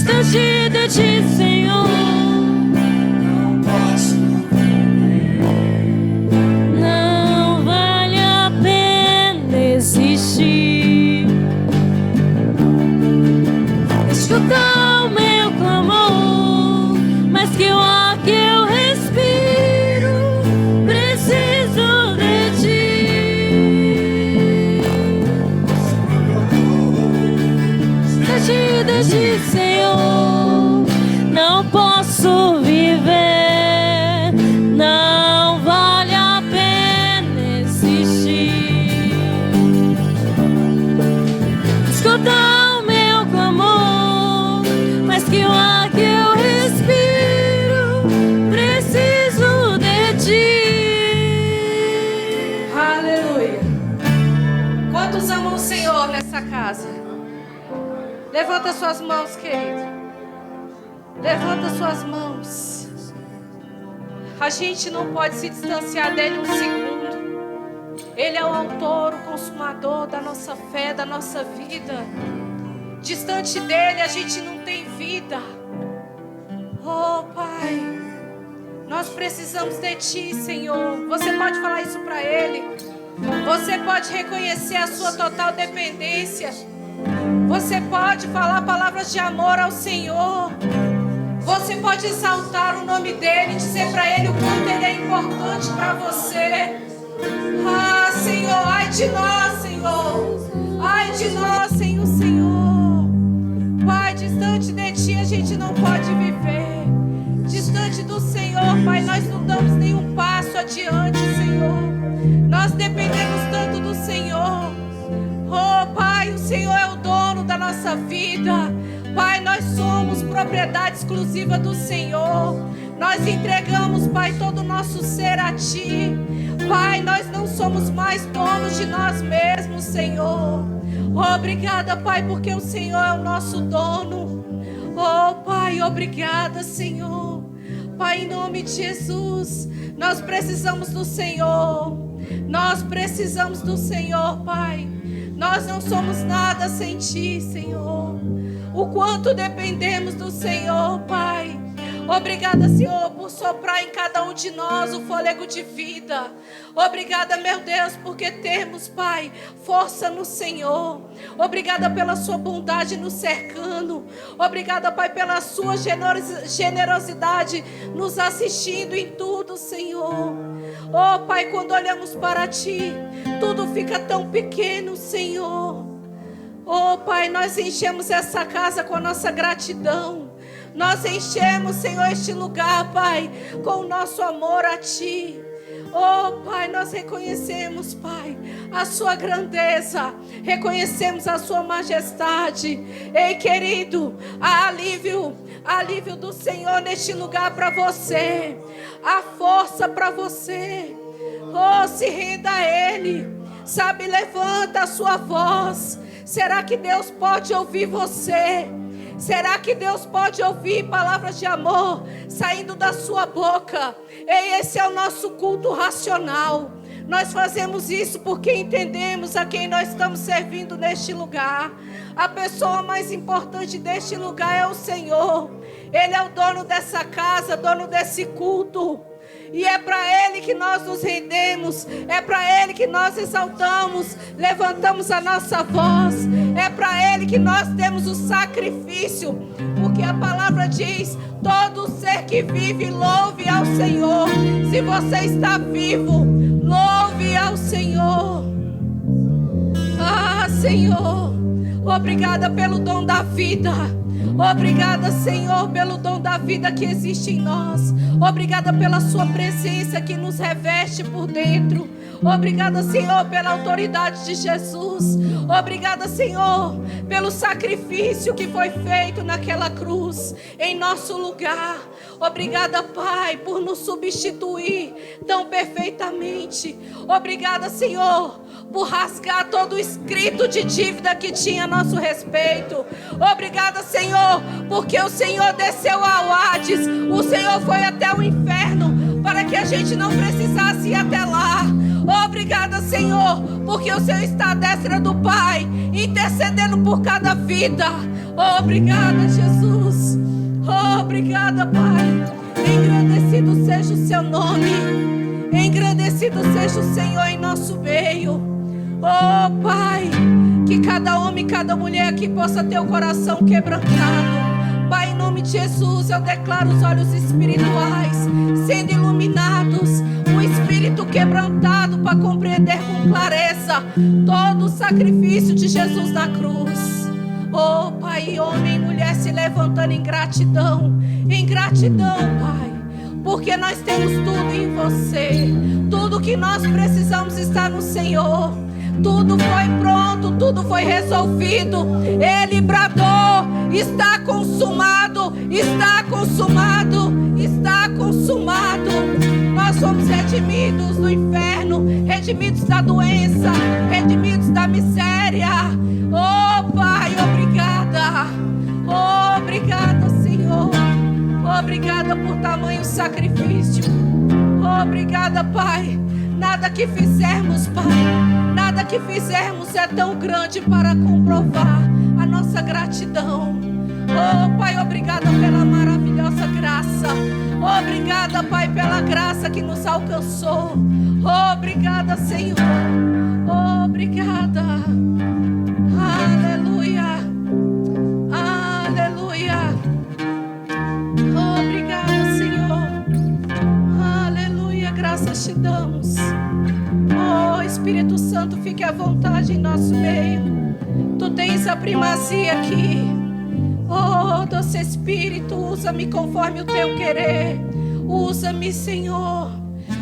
distante de ti, Senhor. Não posso viver. Não vale a pena existir. Escuta o meu clamor, mas que o ar que eu respiro, preciso de ti. Distante de ti, Senhor, não posso viver. Não vale a pena existir. Escuta o meu clamor, mas que o ar que eu respiro, preciso de ti. Aleluia. Quantos amam o Senhor nessa casa? Levanta suas mãos, querido. Levanta suas mãos. A gente não pode se distanciar dele um segundo. Ele é o autor, o consumador da nossa fé, da nossa vida. Distante dele a gente não tem vida. Oh, Pai, nós precisamos de ti, Senhor. Você pode falar isso para ele. Você pode reconhecer a sua total dependência. Você pode falar palavras de amor ao Senhor. Você pode exaltar o nome dele e dizer para ele o quanto ele é importante para você. Ah, Senhor, ai de nós, Senhor. Ai de nós, sem o Senhor. Pai, distante de ti a gente não pode viver. Distante do Senhor, Pai, nós não damos nenhum passo adiante, Senhor. Nós dependemos tanto do Senhor. Oh, Pai, o Senhor é o dono da nossa vida. Pai, nós somos propriedade exclusiva do Senhor. Nós entregamos, Pai, todo o nosso ser a Ti. Pai, nós não somos mais donos de nós mesmos, Senhor. Obrigada, Pai, porque o Senhor é o nosso dono. Oh, Pai, obrigada, Senhor. Pai, em nome de Jesus, nós precisamos do Senhor. Nós precisamos do Senhor, Pai. Nós não somos nada sem Ti, Senhor. O quanto dependemos do Senhor, Pai. Obrigada, Senhor, por soprar em cada um de nós o fôlego de vida. Obrigada, meu Deus, porque temos, Pai, força no Senhor. Obrigada pela sua bondade nos cercando. Obrigada, Pai, pela sua generosidade nos assistindo em tudo, Senhor. Oh, Pai, quando olhamos para Ti, tudo fica tão pequeno, Senhor. Oh, Pai, nós enchemos essa casa com a nossa gratidão. Nós enchemos, Senhor, este lugar, Pai, com o nosso amor a Ti. Oh, Pai, nós reconhecemos, Pai, a Sua grandeza. Reconhecemos a Sua majestade. Ei, querido, há alívio do Senhor neste lugar para você. Há força para você. Oh, se renda a Ele. Sabe, levanta a sua voz. Será que Deus pode ouvir você? Será que Deus pode ouvir palavras de amor saindo da sua boca? Ei, esse é o nosso culto racional. Nós fazemos isso porque entendemos a quem nós estamos servindo neste lugar. A pessoa mais importante deste lugar é o Senhor. Ele é o dono dessa casa, dono desse culto. E é para Ele que nós nos rendemos. É para Ele que nós exaltamos. Levantamos a nossa voz. É para Ele que nós temos o sacrifício. Porque a palavra diz: todo ser que vive, louve ao Senhor. Se você está vivo, louve ao Senhor. Ah, Senhor, obrigada pelo dom da vida. Obrigada, Senhor, pelo dom da vida que existe em nós. Obrigada pela sua presença que nos reveste por dentro. Obrigada, Senhor, pela autoridade de Jesus. Obrigada, Senhor, pelo sacrifício que foi feito naquela cruz em nosso lugar. Obrigada, Pai, por nos substituir tão perfeitamente. Obrigada, Senhor, por rasgar todo o escrito de dívida que tinha a nosso respeito. Obrigada, Senhor, porque o Senhor desceu ao Hades. O Senhor foi até o inferno para que a gente não precisasse ir até lá. Obrigada, Senhor, porque o Senhor está à destra do Pai, intercedendo por cada vida. Obrigada, Jesus. obrigada, Pai. Engrandecido seja o seu nome. Engrandecido seja o Senhor em nosso meio. Oh, Pai, que cada homem, cada mulher aqui possa ter o coração quebrantado. Pai, em nome de Jesus, eu declaro os olhos espirituais sendo iluminados, o espírito quebrantado para compreender com clareza todo o sacrifício de Jesus na cruz. Oh, Pai, homem e mulher se levantando em gratidão, Pai, porque nós temos tudo em você. Tudo que nós precisamos está no Senhor. Tudo foi pronto, tudo foi resolvido. Ele bradou: está consumado, está consumado, está consumado. Nós somos redimidos do inferno, redimidos da doença, redimidos da miséria. Oh, Pai, obrigada. Oh, obrigada, Senhor. Obrigada por tamanho sacrifício. Obrigada, Pai. Nada que fizermos, Pai, nada que fizermos é tão grande para comprovar a nossa gratidão. Oh, Pai, obrigada pela maravilhosa graça. Obrigada, Pai, pela graça que nos alcançou. Obrigada, Senhor. Obrigada. Aleluia. Aleluia. Obrigada, Senhor. Aleluia. Graças te damos. Oh, Espírito Santo, fique à vontade em nosso meio. Tu tens a primazia aqui. Oh, doce Espírito, usa-me conforme o teu querer. Usa-me, Senhor,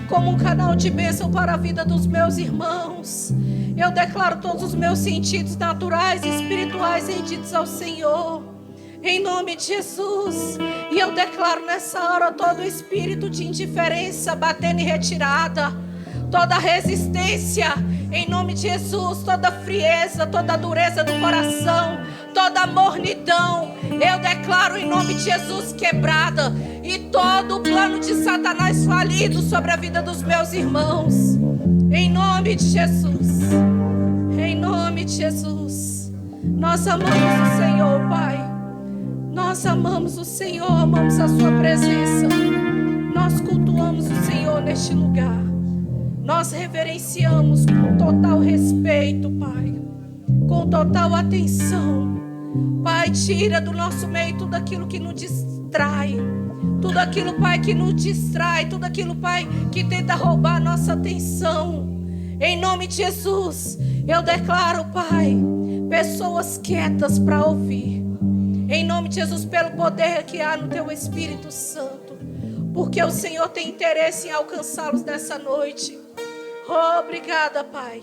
como um canal de bênção para a vida dos meus irmãos. Eu declaro todos os meus sentidos naturais e espirituais rendidos ao Senhor, em nome de Jesus. E eu declaro nessa hora todo espírito de indiferença batendo em retirada, toda resistência, em nome de Jesus, toda frieza, toda dureza do coração, toda mornidão, eu declaro em nome de Jesus quebrada, e todo o plano de Satanás falido sobre a vida dos meus irmãos, em nome de Jesus, em nome de Jesus. Nós amamos o Senhor, Pai, nós amamos o Senhor, amamos a sua presença, nós cultuamos o Senhor neste lugar. Nós reverenciamos com total respeito, Pai, com total atenção. Pai, tira do nosso meio tudo aquilo que nos distrai, tudo aquilo, Pai, que nos distrai, tudo aquilo, Pai, que tenta roubar a nossa atenção. Em nome de Jesus, eu declaro, Pai, pessoas quietas para ouvir. Em nome de Jesus, pelo poder que há no Teu Espírito Santo, porque o Senhor tem interesse em alcançá-los nessa noite. Obrigada, Pai.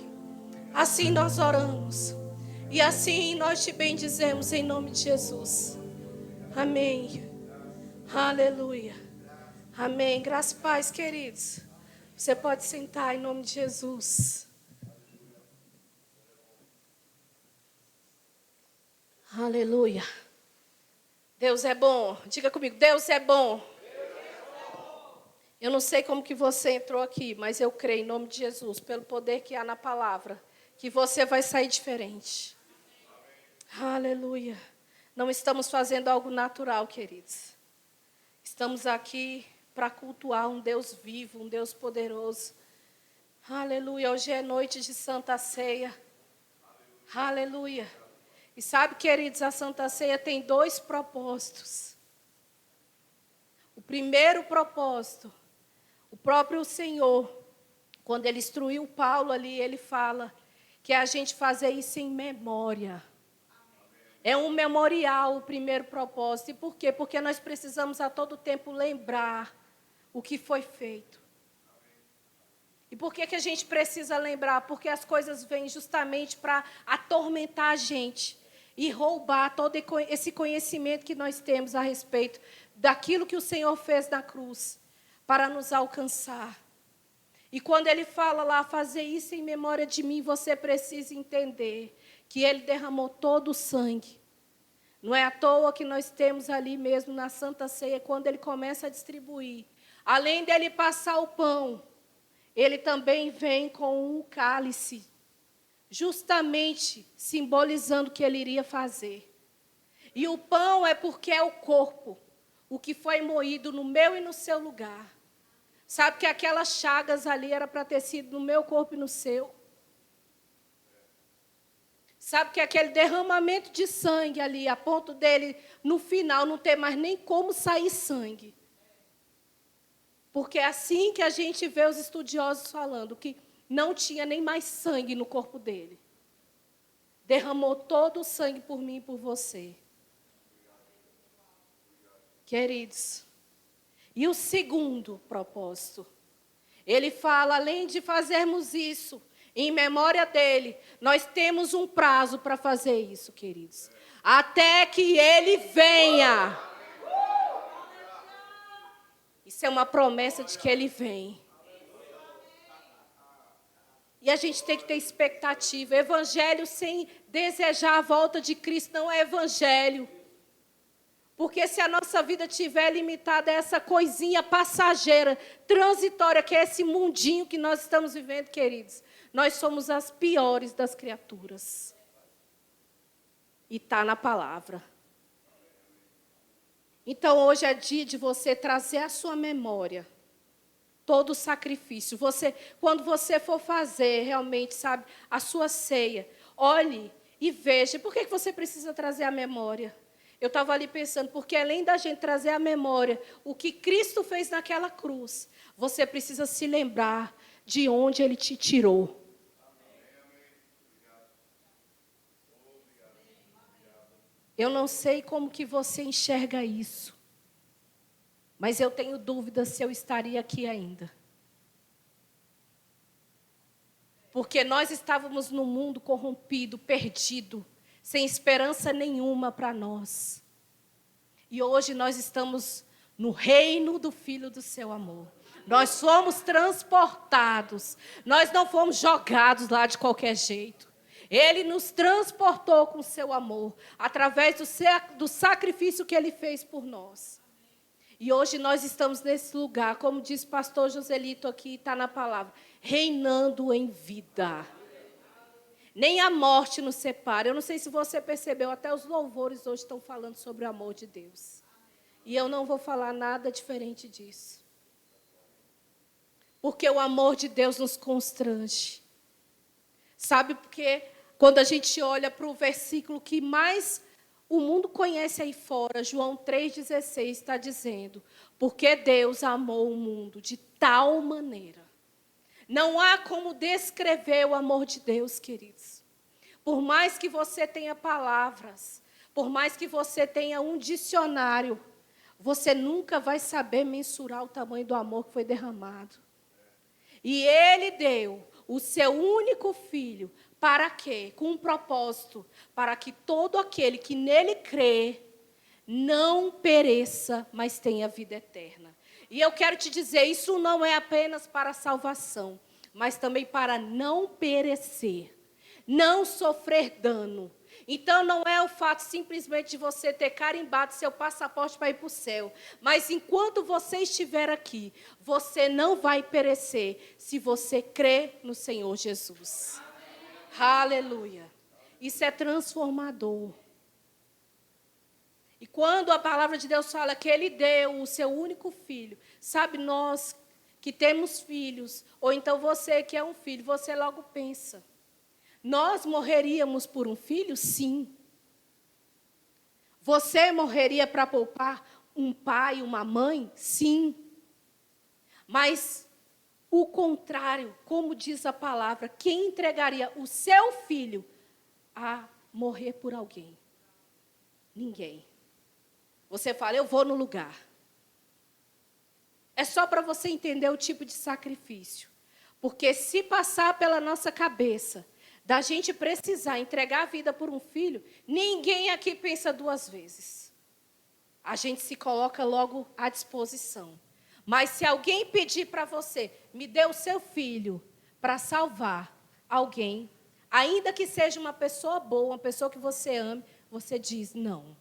Assim nós oramos. E assim nós te bendizemos em nome de Jesus. Amém. Aleluia. Amém. Graças e paz, queridos. Você pode sentar em nome de Jesus. Aleluia. Deus é bom. Diga comigo, Deus é bom. Eu não sei como que você entrou aqui, mas eu creio em nome de Jesus, pelo poder que há na palavra, que você vai sair diferente. Aleluia. Não estamos fazendo algo natural, queridos. Estamos aqui para cultuar um Deus vivo, um Deus poderoso. Aleluia. Hoje é noite de Santa Ceia. Aleluia. E sabe, queridos, a Santa Ceia tem 2 propósitos. O primeiro propósito, o próprio Senhor, quando Ele instruiu Paulo ali, Ele fala que é a gente fazer isso em memória. É um memorial o primeiro propósito. E por quê? Porque nós precisamos a todo tempo lembrar o que foi feito. E por que a gente precisa lembrar? Porque as coisas vêm justamente para atormentar a gente e roubar todo esse conhecimento que nós temos a respeito daquilo que o Senhor fez na cruz para nos alcançar. E quando Ele fala lá, fazer isso em memória de mim, você precisa entender que Ele derramou todo o sangue. Não é à toa que nós temos ali mesmo na Santa Ceia, quando Ele começa a distribuir, além dEle passar o pão, Ele também vem com um cálice, justamente simbolizando o que Ele iria fazer. E o pão é porque é o corpo. o que foi moído no meu e no seu lugar. Sabe que aquelas chagas ali era para ter sido no meu corpo e no seu. Sabe que aquele derramamento de sangue ali, a ponto dele, no final, não ter mais nem como sair sangue. Porque é assim que a gente vê os estudiosos falando, que não tinha nem mais sangue no corpo dele. Derramou todo o sangue por mim e por você. Queridos, e o segundo propósito, ele fala, além de fazermos isso, em memória dele, nós temos um prazo para fazer isso, queridos. Até que ele venha. Isso é uma promessa de que ele vem. E a gente tem que ter expectativa. Evangelho sem desejar a volta de Cristo não é evangelho. Porque se a nossa vida estiver limitada a essa coisinha passageira, transitória, que é esse mundinho que nós estamos vivendo, queridos, nós somos as piores das criaturas. E está na palavra. Então, hoje é dia de você trazer à sua memória todo o sacrifício. Quando você for fazer realmente, sabe, a sua ceia, olhe e veja. Por que você precisa trazer a memória? Eu estava ali pensando, porque além da gente trazer à memória o que Cristo fez naquela cruz, você precisa se lembrar de onde Ele te tirou. Eu não sei como que você enxerga isso, mas eu tenho dúvida se eu estaria aqui ainda. Porque nós estávamos num mundo corrompido, perdido, sem esperança nenhuma para nós. E hoje nós estamos no reino do Filho do seu amor. Nós fomos transportados, nós não fomos jogados lá de qualquer jeito. Ele nos transportou com o seu amor, através do sacrifício que Ele fez por nós. E hoje nós estamos nesse lugar, como diz o pastor Joselito aqui, está na palavra, reinando em vida. Nem a morte nos separa. Eu não sei se você percebeu, até os louvores hoje estão falando sobre o amor de Deus. E eu não vou falar nada diferente disso. Porque o amor de Deus nos constrange. Sabe por quê? Quando a gente olha para o versículo que mais o mundo conhece aí fora, João 3,16 está dizendo, porque Deus amou o mundo de tal maneira. Não há como descrever o amor de Deus, queridos. Por mais que você tenha palavras, por mais que você tenha um dicionário, você nunca vai saber mensurar o tamanho do amor que foi derramado. E Ele deu o seu único filho. Para quê? Com um propósito. Para que todo aquele que nele crê não pereça, mas tenha vida eterna. E eu quero te dizer, isso não é apenas para a salvação, mas também para não perecer, não sofrer dano. Então, não é o fato simplesmente de você ter carimbado seu passaporte para ir para o céu. Mas enquanto você estiver aqui, você não vai perecer se você crer no Senhor Jesus. Aleluia. Isso é transformador. E quando a palavra de Deus fala que Ele deu o seu único filho, sabe, nós que temos filhos, ou então você que é um filho, você logo pensa, nós morreríamos por um filho? Sim. Você morreria para poupar um pai, uma mãe? Sim. Mas o contrário, como diz a palavra, quem entregaria o seu filho a morrer por alguém? Ninguém. Você fala, eu vou no lugar. É só para você entender o tipo de sacrifício. Porque se passar pela nossa cabeça, da gente precisar entregar a vida por um filho, ninguém aqui pensa duas vezes. A gente se coloca logo à disposição. Mas se alguém pedir para você, me dê o seu filho para salvar alguém, ainda que seja uma pessoa boa, uma pessoa que você ame, você diz, não.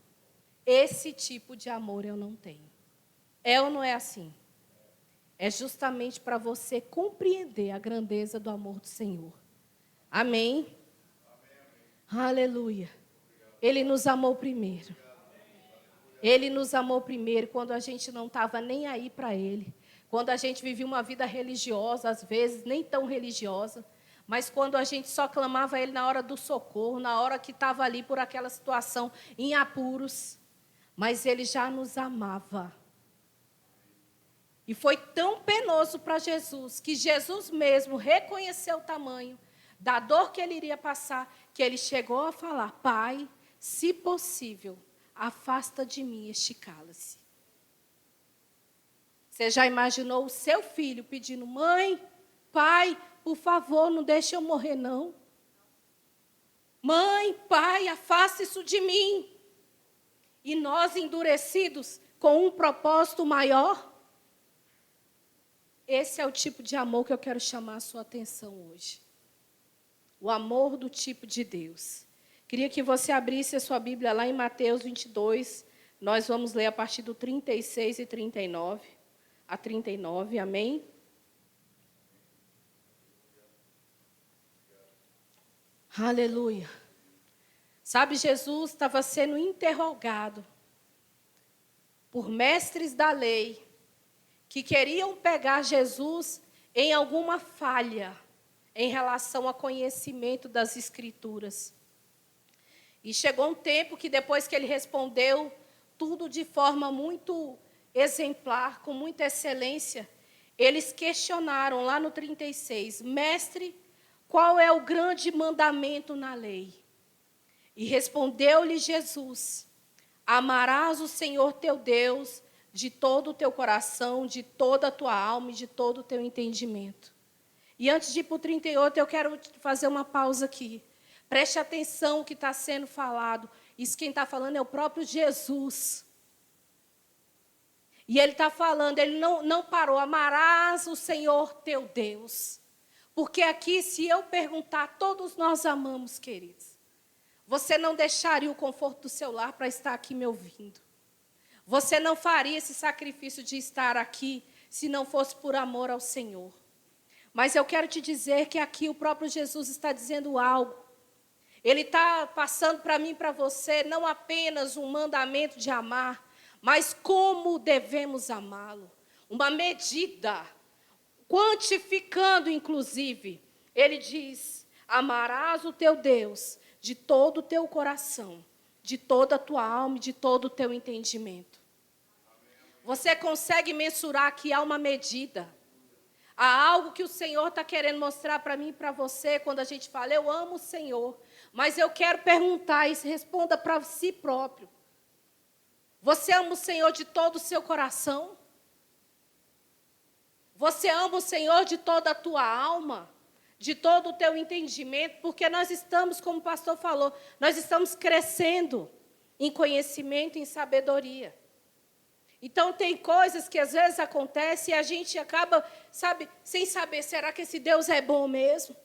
Esse tipo de amor eu não tenho. É ou não é assim? É justamente para você compreender a grandeza do amor do Senhor. Amém? Amém. Aleluia. Ele nos amou primeiro. Ele nos amou primeiro quando a gente não estava nem aí para Ele. Quando a gente vivia uma vida religiosa, às vezes nem tão religiosa. Mas quando a gente só clamava a Ele na hora do socorro, na hora que estava ali por aquela situação, em apuros. Mas Ele já nos amava. E foi tão penoso para Jesus, que Jesus mesmo reconheceu o tamanho da dor que Ele iria passar, que Ele chegou a falar: Pai, se possível, afasta de mim este cálice. Você já imaginou o seu filho pedindo: mãe, pai, por favor, não deixe eu morrer, não. Mãe, pai, afasta isso de mim. E nós endurecidos com um propósito maior? Esse é o tipo de amor que eu quero chamar a sua atenção hoje. O amor do tipo de Deus. Queria que você abrisse a sua Bíblia lá em Mateus 22. Nós vamos ler a partir do 36 e 39. A 39, amém? Aleluia. Sabe, Jesus estava sendo interrogado por mestres da lei que queriam pegar Jesus em alguma falha em relação ao conhecimento das Escrituras. E chegou um tempo que depois que ele respondeu tudo de forma muito exemplar, com muita excelência, eles questionaram lá no 36, mestre, qual é o grande mandamento na lei? E respondeu-lhe Jesus: amarás o Senhor teu Deus de todo o teu coração, de toda a tua alma e de todo o teu entendimento. E antes de ir para o 38, eu quero fazer uma pausa aqui. Preste atenção no que está sendo falado. Isso quem está falando é o próprio Jesus. E ele está falando, ele não parou, amarás o Senhor teu Deus. Porque aqui, se eu perguntar, todos nós amamos, queridos. Você não deixaria o conforto do seu lar para estar aqui me ouvindo. Você não faria esse sacrifício de estar aqui se não fosse por amor ao Senhor. Mas eu quero te dizer que aqui o próprio Jesus está dizendo algo. Ele está passando para mim e para você não apenas um mandamento de amar, mas como devemos amá-lo. Uma medida, quantificando inclusive. Ele diz: amarás o teu Deus de todo o teu coração, de toda a tua alma e de todo o teu entendimento. Você consegue mensurar que há uma medida. Há algo que o Senhor está querendo mostrar para mim e para você quando a gente fala: eu amo o Senhor. Mas eu quero perguntar, e responda para si próprio. Você ama o Senhor de todo o seu coração? Você ama o Senhor de toda a tua alma? De todo o teu entendimento? Porque nós estamos, como o pastor falou, nós estamos crescendo em conhecimento e em sabedoria. Então, tem coisas que às vezes acontecem e a gente acaba, sabe, sem saber, será que esse Deus é bom mesmo?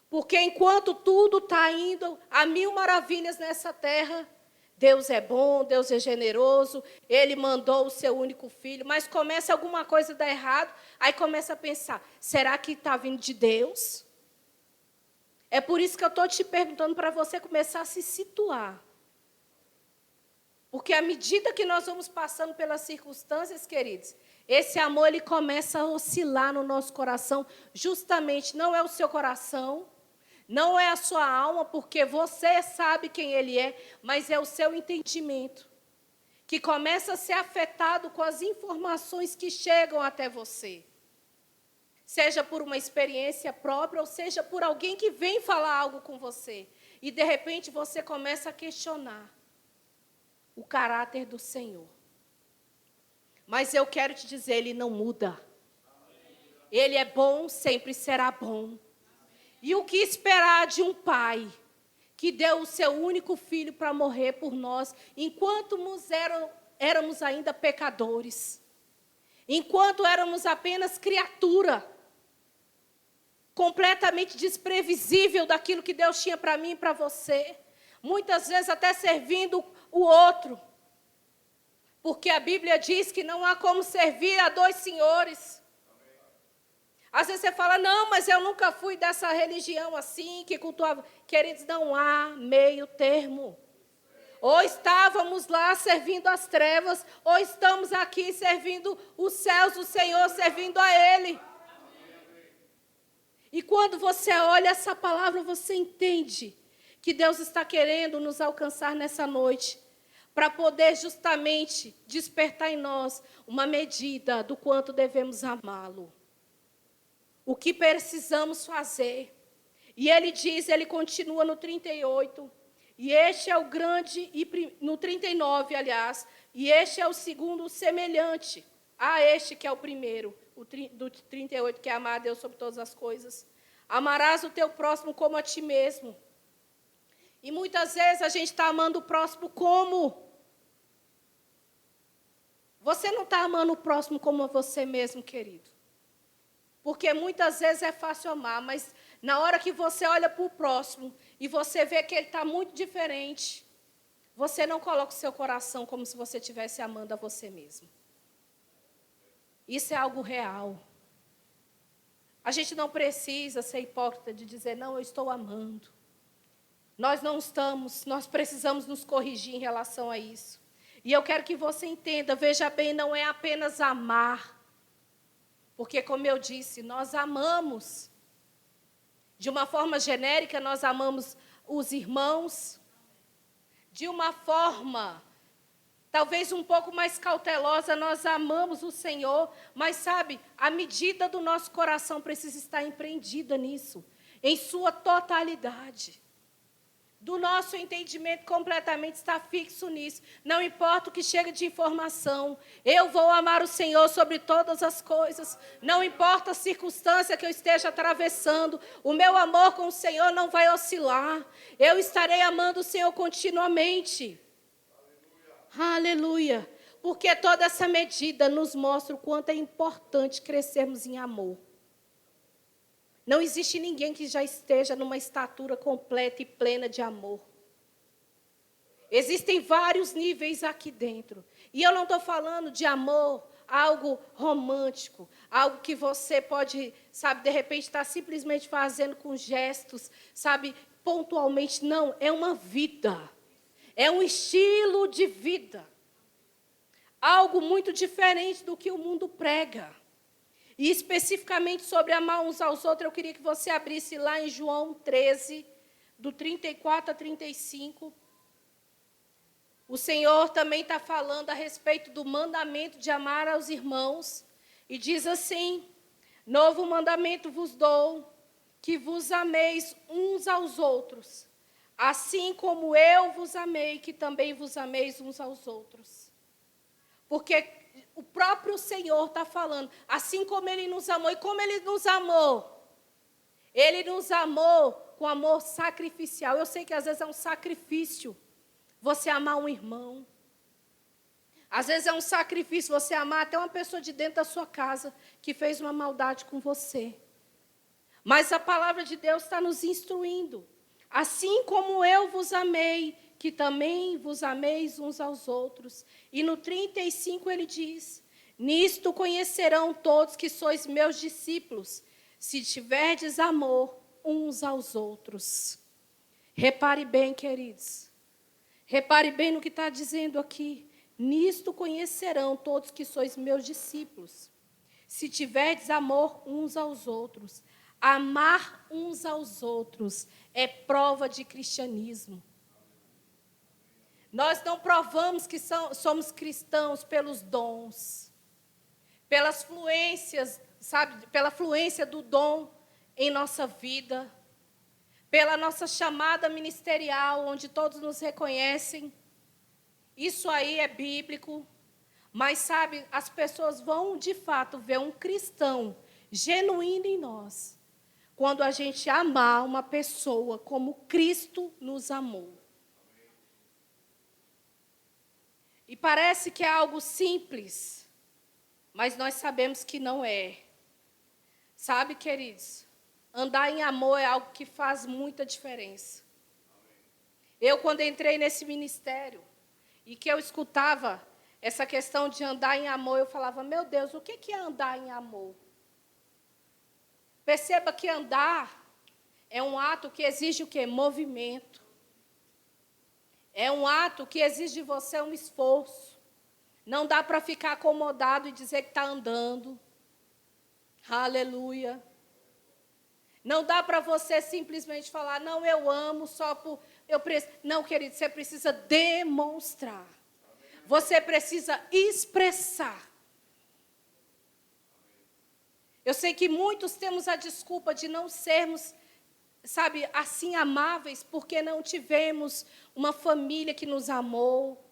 Porque enquanto tudo está indo a mil maravilhas nessa terra, Deus é bom, Deus é generoso, Ele mandou o seu único filho, mas começa alguma coisa a dar errado, aí começa a pensar, será que está vindo de Deus? É por isso que eu estou te perguntando para você começar a se situar. Porque à medida que nós vamos passando pelas circunstâncias, queridos, esse amor ele começa a oscilar no nosso coração. Justamente não é o seu coração, não é a sua alma, porque você sabe quem ele é, mas é o seu entendimento, que começa a ser afetado com as informações que chegam até você. Seja por uma experiência própria, ou seja por alguém que vem falar algo com você. E de repente você começa a questionar o caráter do Senhor. Mas eu quero te dizer, Ele não muda. Ele é bom, sempre será bom. E o que esperar de um pai que deu o seu único filho para morrer por nós, enquanto éramos ainda pecadores, enquanto éramos apenas criatura, completamente desprevisível daquilo que Deus tinha para mim e para você, muitas vezes até servindo o outro, porque a Bíblia diz que não há como servir a dois senhores. Às vezes você fala, não, mas eu nunca fui dessa religião assim, que cultuava. Queridos, não há meio termo. Ou estávamos lá servindo as trevas, ou estamos aqui servindo os céus do Senhor, servindo a Ele. E quando você olha essa palavra, você entende que Deus está querendo nos alcançar nessa noite, para poder justamente despertar em nós uma medida do quanto devemos amá-lo. O que precisamos fazer. E ele diz, ele continua no 38, e este é o grande, no 39, aliás, e este é o segundo semelhante a este que é o primeiro, do 38, que é amar a Deus sobre todas as coisas. Amarás o teu próximo como a ti mesmo. E muitas vezes a gente está amando o próximo como? Você não está amando o próximo como a você mesmo, querido. Porque muitas vezes é fácil amar, mas na hora que você olha para o próximo e você vê que ele está muito diferente, você não coloca o seu coração como se você estivesse amando a você mesmo. Isso é algo real. A gente não precisa ser hipócrita de dizer, não, eu estou amando. Nós não estamos, nós precisamos nos corrigir em relação a isso. E eu quero que você entenda, veja bem, não é apenas amar. Porque, como eu disse, nós amamos. De uma forma genérica, nós amamos os irmãos. De uma forma, talvez um pouco mais cautelosa, nós amamos o Senhor. Mas, sabe, a medida do nosso coração precisa estar empreendida nisso, em sua totalidade. Do nosso entendimento completamente está fixo nisso. Não importa o que chega de informação. Eu vou amar o Senhor sobre todas as coisas. Não importa a circunstância que eu esteja atravessando. O meu amor com o Senhor não vai oscilar. Eu estarei amando o Senhor continuamente. Aleluia. Porque toda essa medida nos mostra o quanto é importante crescermos em amor. Não existe ninguém que já esteja numa estatura completa e plena de amor. Existem vários níveis aqui dentro. E eu não estou falando de amor, algo romântico, algo que você pode, sabe, de repente estar simplesmente fazendo com gestos, sabe, pontualmente. Não, é uma vida. É um estilo de vida. Algo muito diferente do que o mundo prega. E especificamente sobre amar uns aos outros, eu queria que você abrisse lá em João 13, do 34 a 35. O Senhor também está falando a respeito do mandamento de amar aos irmãos. E diz assim, novo mandamento vos dou, que vos ameis uns aos outros, assim como eu vos amei, que também vos ameis uns aos outros. Porque o próprio Senhor está falando, assim como Ele nos amou. E como Ele nos amou? Ele nos amou com amor sacrificial. Eu sei que às vezes é um sacrifício você amar um irmão. Às vezes é um sacrifício você amar até uma pessoa de dentro da sua casa que fez uma maldade com você. Mas a palavra de Deus está nos instruindo. Assim como eu vos amei, que também vos ameis uns aos outros. E no 35 ele diz, nisto conhecerão todos que sois meus discípulos, se tiverdes amor uns aos outros. Repare bem, queridos. Repare bem no que está dizendo aqui. Nisto conhecerão todos que sois meus discípulos, se tiverdes amor uns aos outros. Amar uns aos outros é prova de cristianismo. Nós não provamos que somos cristãos pelos dons, pelas fluências, sabe, pela fluência do dom em nossa vida, pela nossa chamada ministerial, onde todos nos reconhecem. Isso aí é bíblico, mas, sabe, as pessoas vão, de fato, ver um cristão genuíno em nós, quando a gente amar uma pessoa como Cristo nos amou. E parece que é algo simples, mas nós sabemos que não é. Sabe, queridos, andar em amor é algo que faz muita diferença. Eu, quando entrei nesse ministério, e que eu escutava essa questão de andar em amor, eu falava, meu Deus, o que é andar em amor? Perceba que andar é um ato que exige o quê? Movimento. É um ato que exige de você um esforço. Não dá para ficar acomodado e dizer que está andando. Aleluia. Não dá para você simplesmente falar, não, eu amo só por... Não, querido, você precisa demonstrar. Você precisa expressar. Eu sei que muitos temos a desculpa de não sermos, sabe, assim amáveis, porque não tivemos uma família que nos amou.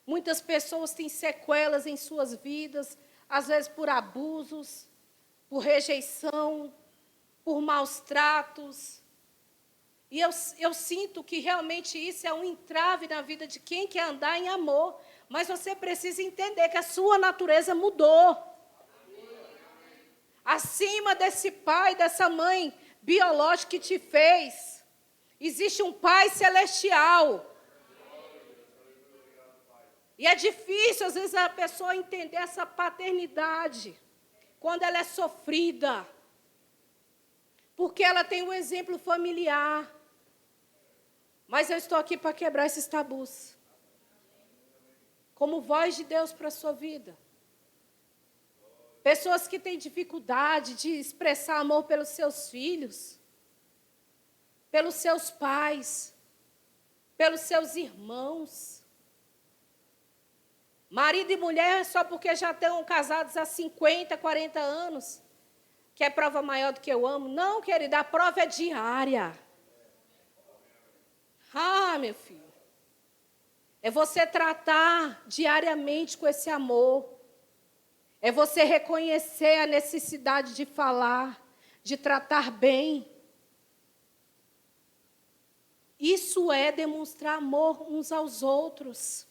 Muitas pessoas têm sequelas em suas vidas, às vezes por abusos, por rejeição, por maus tratos. E eu sinto que realmente isso é um entrave na vida de quem quer andar em amor. Mas você precisa entender que a sua natureza mudou. Acima desse pai, dessa mãe biológica que te fez, existe um pai celestial. E é difícil, às vezes, a pessoa entender essa paternidade, quando ela é sofrida. Porque ela tem um exemplo familiar. Mas eu estou aqui para quebrar esses tabus. Como voz de Deus para a sua vida. Pessoas que têm dificuldade de expressar amor pelos seus filhos, pelos seus pais, pelos seus irmãos. Marido e mulher, só porque já estão casados há 50, 40 anos, que é prova maior do que eu amo. Não, querida, a prova é diária. Ah, meu filho. É você tratar diariamente com esse amor. É você reconhecer a necessidade de falar, de tratar bem. Isso é demonstrar amor uns aos outros.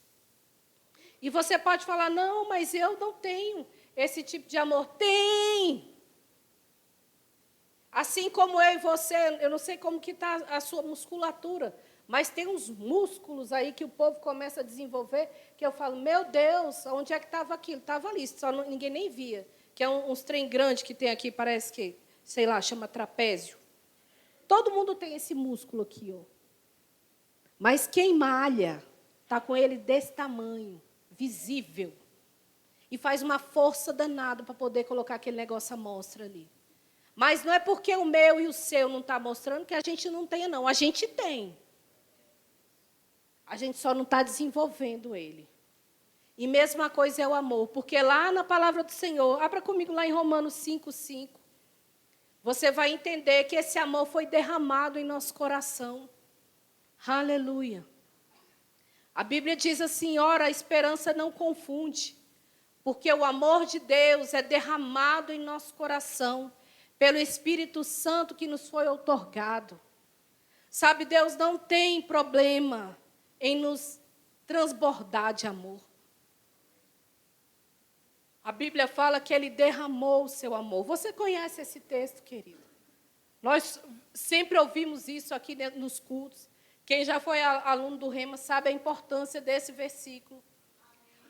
E você pode falar, não, mas eu não tenho esse tipo de amor. Tem! Assim como eu e você, eu não sei como que está a sua musculatura, mas tem uns músculos aí que o povo começa a desenvolver, que eu falo, meu Deus, onde é que estava aquilo? Estava ali, só ninguém nem via. Que é uns trem grandes que tem aqui, parece que, sei lá, chama trapézio. Todo mundo tem esse músculo aqui, ó. Mas quem malha, está com ele desse tamanho, visível. E faz uma força danada para poder colocar aquele negócio à mostra ali. Mas não é porque o meu e o seu não está mostrando que a gente não tenha, não. A gente tem. A gente só não está desenvolvendo ele. E mesma coisa é o amor. Porque lá na palavra do Senhor, abra comigo lá em Romanos 5:5. Você vai entender que esse amor foi derramado em nosso coração. Aleluia. A Bíblia diz assim, ora, a esperança não confunde. Porque o amor de Deus é derramado em nosso coração pelo Espírito Santo que nos foi outorgado. Sabe, Deus não tem problema em nos transbordar de amor. A Bíblia fala que Ele derramou o seu amor. Você conhece esse texto, querido? Nós sempre ouvimos isso aqui nos cultos. Quem já foi aluno do Rema sabe a importância desse versículo.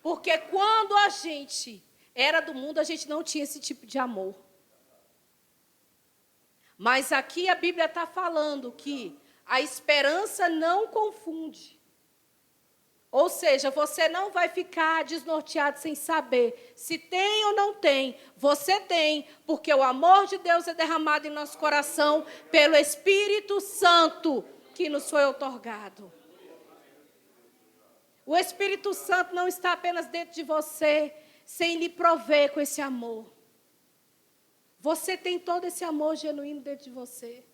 Porque quando a gente era do mundo, a gente não tinha esse tipo de amor. Mas aqui a Bíblia está falando que a esperança não confunde. Ou seja, você não vai ficar desnorteado sem saber se tem ou não tem. Você tem, porque o amor de Deus é derramado em nosso coração pelo Espírito Santo que nos foi outorgado. O Espírito Santo não está apenas dentro de você, sem lhe prover com esse amor. Você tem todo esse amor genuíno dentro de você.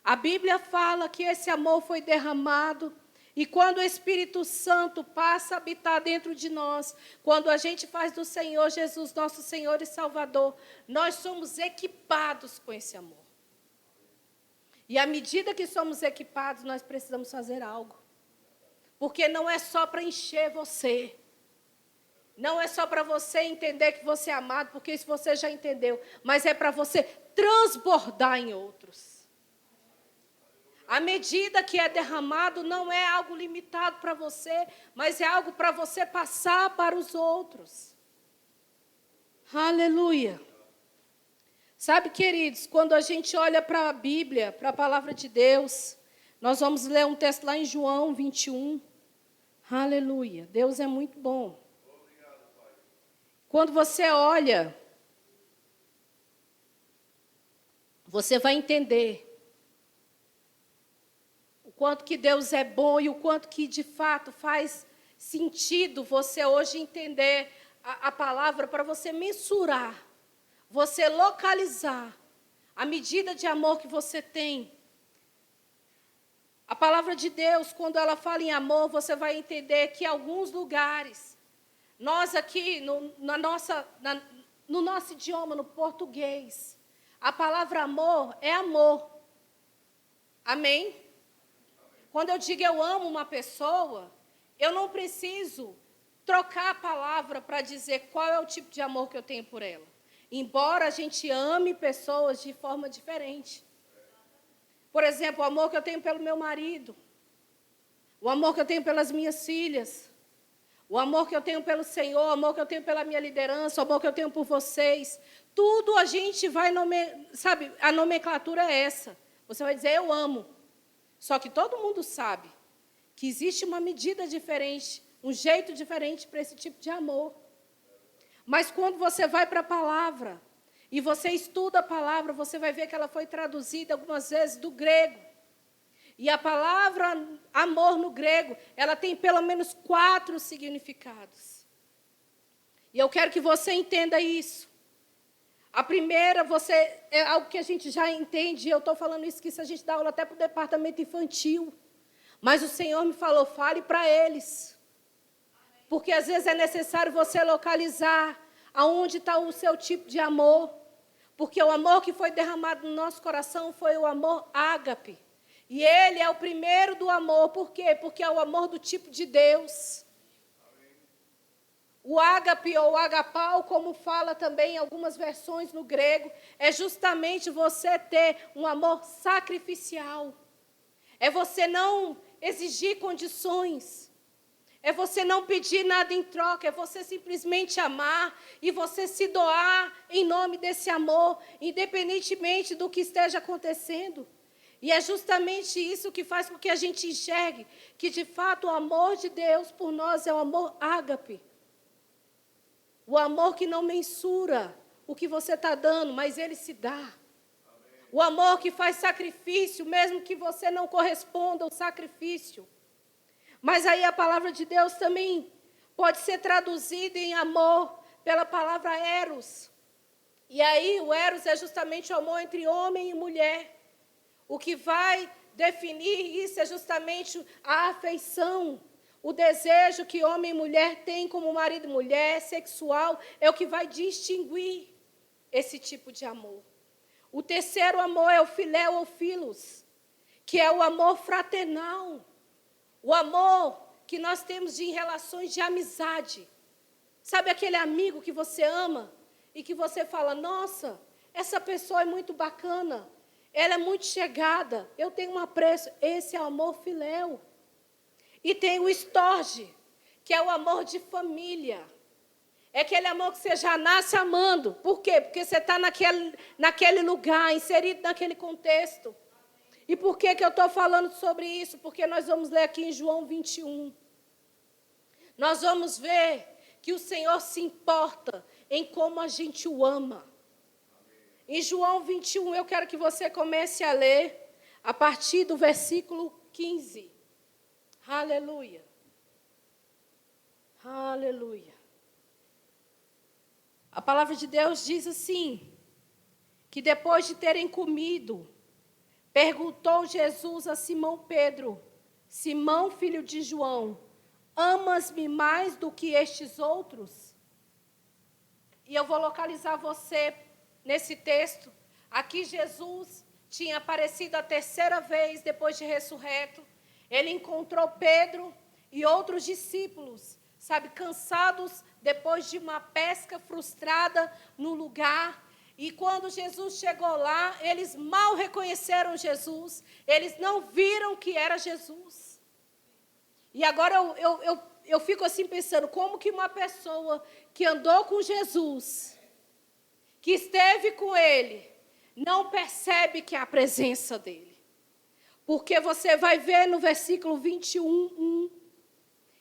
A Bíblia fala que esse amor foi derramado. E quando o Espírito Santo passa a habitar dentro de nós, quando a gente faz do Senhor Jesus nosso Senhor e Salvador, nós somos equipados com esse amor. E à medida que somos equipados, nós precisamos fazer algo. Porque não é só para encher você. Não é só para você entender que você é amado, porque isso você já entendeu. Mas é para você transbordar em outros. A medida que é derramado não é algo limitado para você, mas é algo para você passar para os outros. Aleluia. Sabe, queridos, quando a gente olha para a Bíblia, para a palavra de Deus, nós vamos ler um texto lá em João 21. Aleluia. Deus é muito bom. Quando você olha, você vai entender o quanto que Deus é bom e o quanto que, de fato, faz sentido você hoje entender a palavra para você mensurar, você localizar a medida de amor que você tem. A palavra de Deus, quando ela fala em amor, você vai entender que em alguns lugares, nós aqui, no nosso idioma, no português, a palavra amor é amor. Amém? Quando eu digo eu amo uma pessoa, eu não preciso trocar a palavra para dizer qual é o tipo de amor que eu tenho por ela. Embora a gente ame pessoas de forma diferente. Por exemplo, o amor que eu tenho pelo meu marido, o amor que eu tenho pelas minhas filhas, o amor que eu tenho pelo Senhor, o amor que eu tenho pela minha liderança, o amor que eu tenho por vocês. Tudo a gente vai, sabe, a nomenclatura é essa. Você vai dizer, eu amo. Só que todo mundo sabe que existe uma medida diferente, um jeito diferente para esse tipo de amor. Mas quando você vai para a palavra, e você estuda a palavra, você vai ver que ela foi traduzida algumas vezes do grego. E a palavra amor no grego, ela tem pelo menos 4 significados. E eu quero que você entenda isso. A primeira, é algo que a gente já entende, eu estou falando isso, que isso a gente dá aula até para o departamento infantil. Mas o Senhor me falou, fale para eles. Porque às vezes é necessário você localizar aonde está o seu tipo de amor. Porque o amor que foi derramado no nosso coração foi o amor ágape. E ele é o primeiro do amor. Por quê? Porque é o amor do tipo de Deus. O ágape ou agapau, como fala também em algumas versões no grego, é justamente você ter um amor sacrificial. É você não exigir condições. É você não pedir nada em troca, é você simplesmente amar e você se doar em nome desse amor, independentemente do que esteja acontecendo. E é justamente isso que faz com que a gente enxergue que, de fato, o amor de Deus por nós é o amor ágape. O amor que não mensura o que você está dando, mas ele se dá. O amor que faz sacrifício, mesmo que você não corresponda ao sacrifício. Mas aí a palavra de Deus também pode ser traduzida em amor pela palavra eros. E aí o eros é justamente o amor entre homem e mulher. O que vai definir isso é justamente a afeição, o desejo que homem e mulher têm como marido e mulher, sexual, é o que vai distinguir esse tipo de amor. O terceiro amor é o filéu ou filos, que é o amor fraternal. O amor que nós temos em relações de amizade. Sabe aquele amigo que você ama e que você fala, nossa, essa pessoa é muito bacana, ela é muito chegada, eu tenho um apreço. Esse é o amor filéu. E tem o estorge, que é o amor de família. É aquele amor que você já nasce amando. Por quê? Porque você está naquele lugar, inserido naquele contexto. E por que eu estou falando sobre isso? Porque nós vamos ler aqui em João 21. Nós vamos ver que o Senhor se importa em como a gente o ama. Em João 21, eu quero que você comece a ler a partir do versículo 15. Aleluia. Aleluia. A palavra de Deus diz assim, que depois de terem comido, perguntou Jesus a Simão Pedro, Simão, filho de João, amas-me mais do que estes outros? E eu vou localizar você nesse texto. Aqui Jesus tinha aparecido a 3ª vez depois de ressurreto. Ele encontrou Pedro e outros discípulos, sabe, cansados depois de uma pesca frustrada no lugar. E quando Jesus chegou lá, eles mal reconheceram Jesus, eles não viram que era Jesus. E agora eu fico assim pensando, como que uma pessoa que andou com Jesus, que esteve com ele, não percebe que é a presença dele? Porque você vai ver no versículo 21,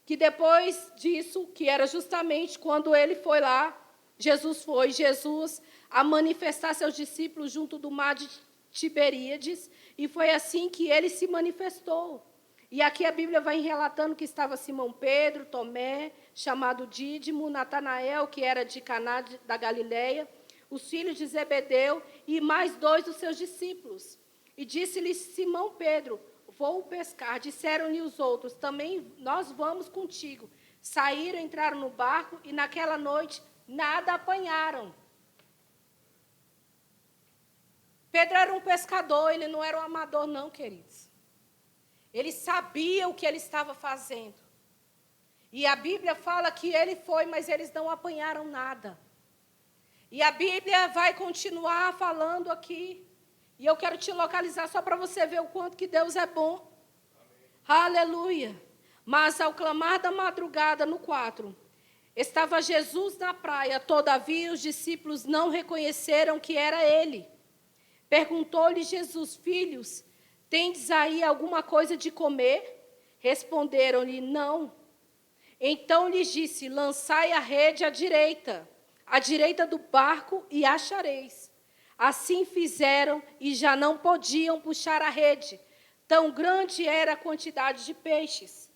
que depois disso, que era justamente quando ele foi lá, Jesus a manifestar seus discípulos junto do mar de Tiberíades, e foi assim que ele se manifestou. E aqui a Bíblia vai relatando que estava Simão Pedro, Tomé, chamado Dídimo, Natanael, que era de Caná da Galileia, os filhos de Zebedeu e mais 2 dos seus discípulos. E disse-lhe Simão Pedro: vou pescar. Disseram-lhe os outros: também nós vamos contigo. Saíram, entraram no barco e naquela noite nada apanharam. Pedro era um pescador, ele não era um amador não, queridos. Ele sabia o que ele estava fazendo. E a Bíblia fala que ele foi, mas eles não apanharam nada. E a Bíblia vai continuar falando aqui. E eu quero te localizar só para você ver o quanto que Deus é bom. Amém. Aleluia. Mas ao clamar da madrugada, no 4, estava Jesus na praia, todavia os discípulos não reconheceram que era ele. Perguntou-lhe Jesus: filhos, tendes aí alguma coisa de comer? Responderam-lhe: não. Então lhes disse: lançai a rede à direita do barco e achareis. Assim fizeram e já não podiam puxar a rede. Tão grande era a quantidade de peixes.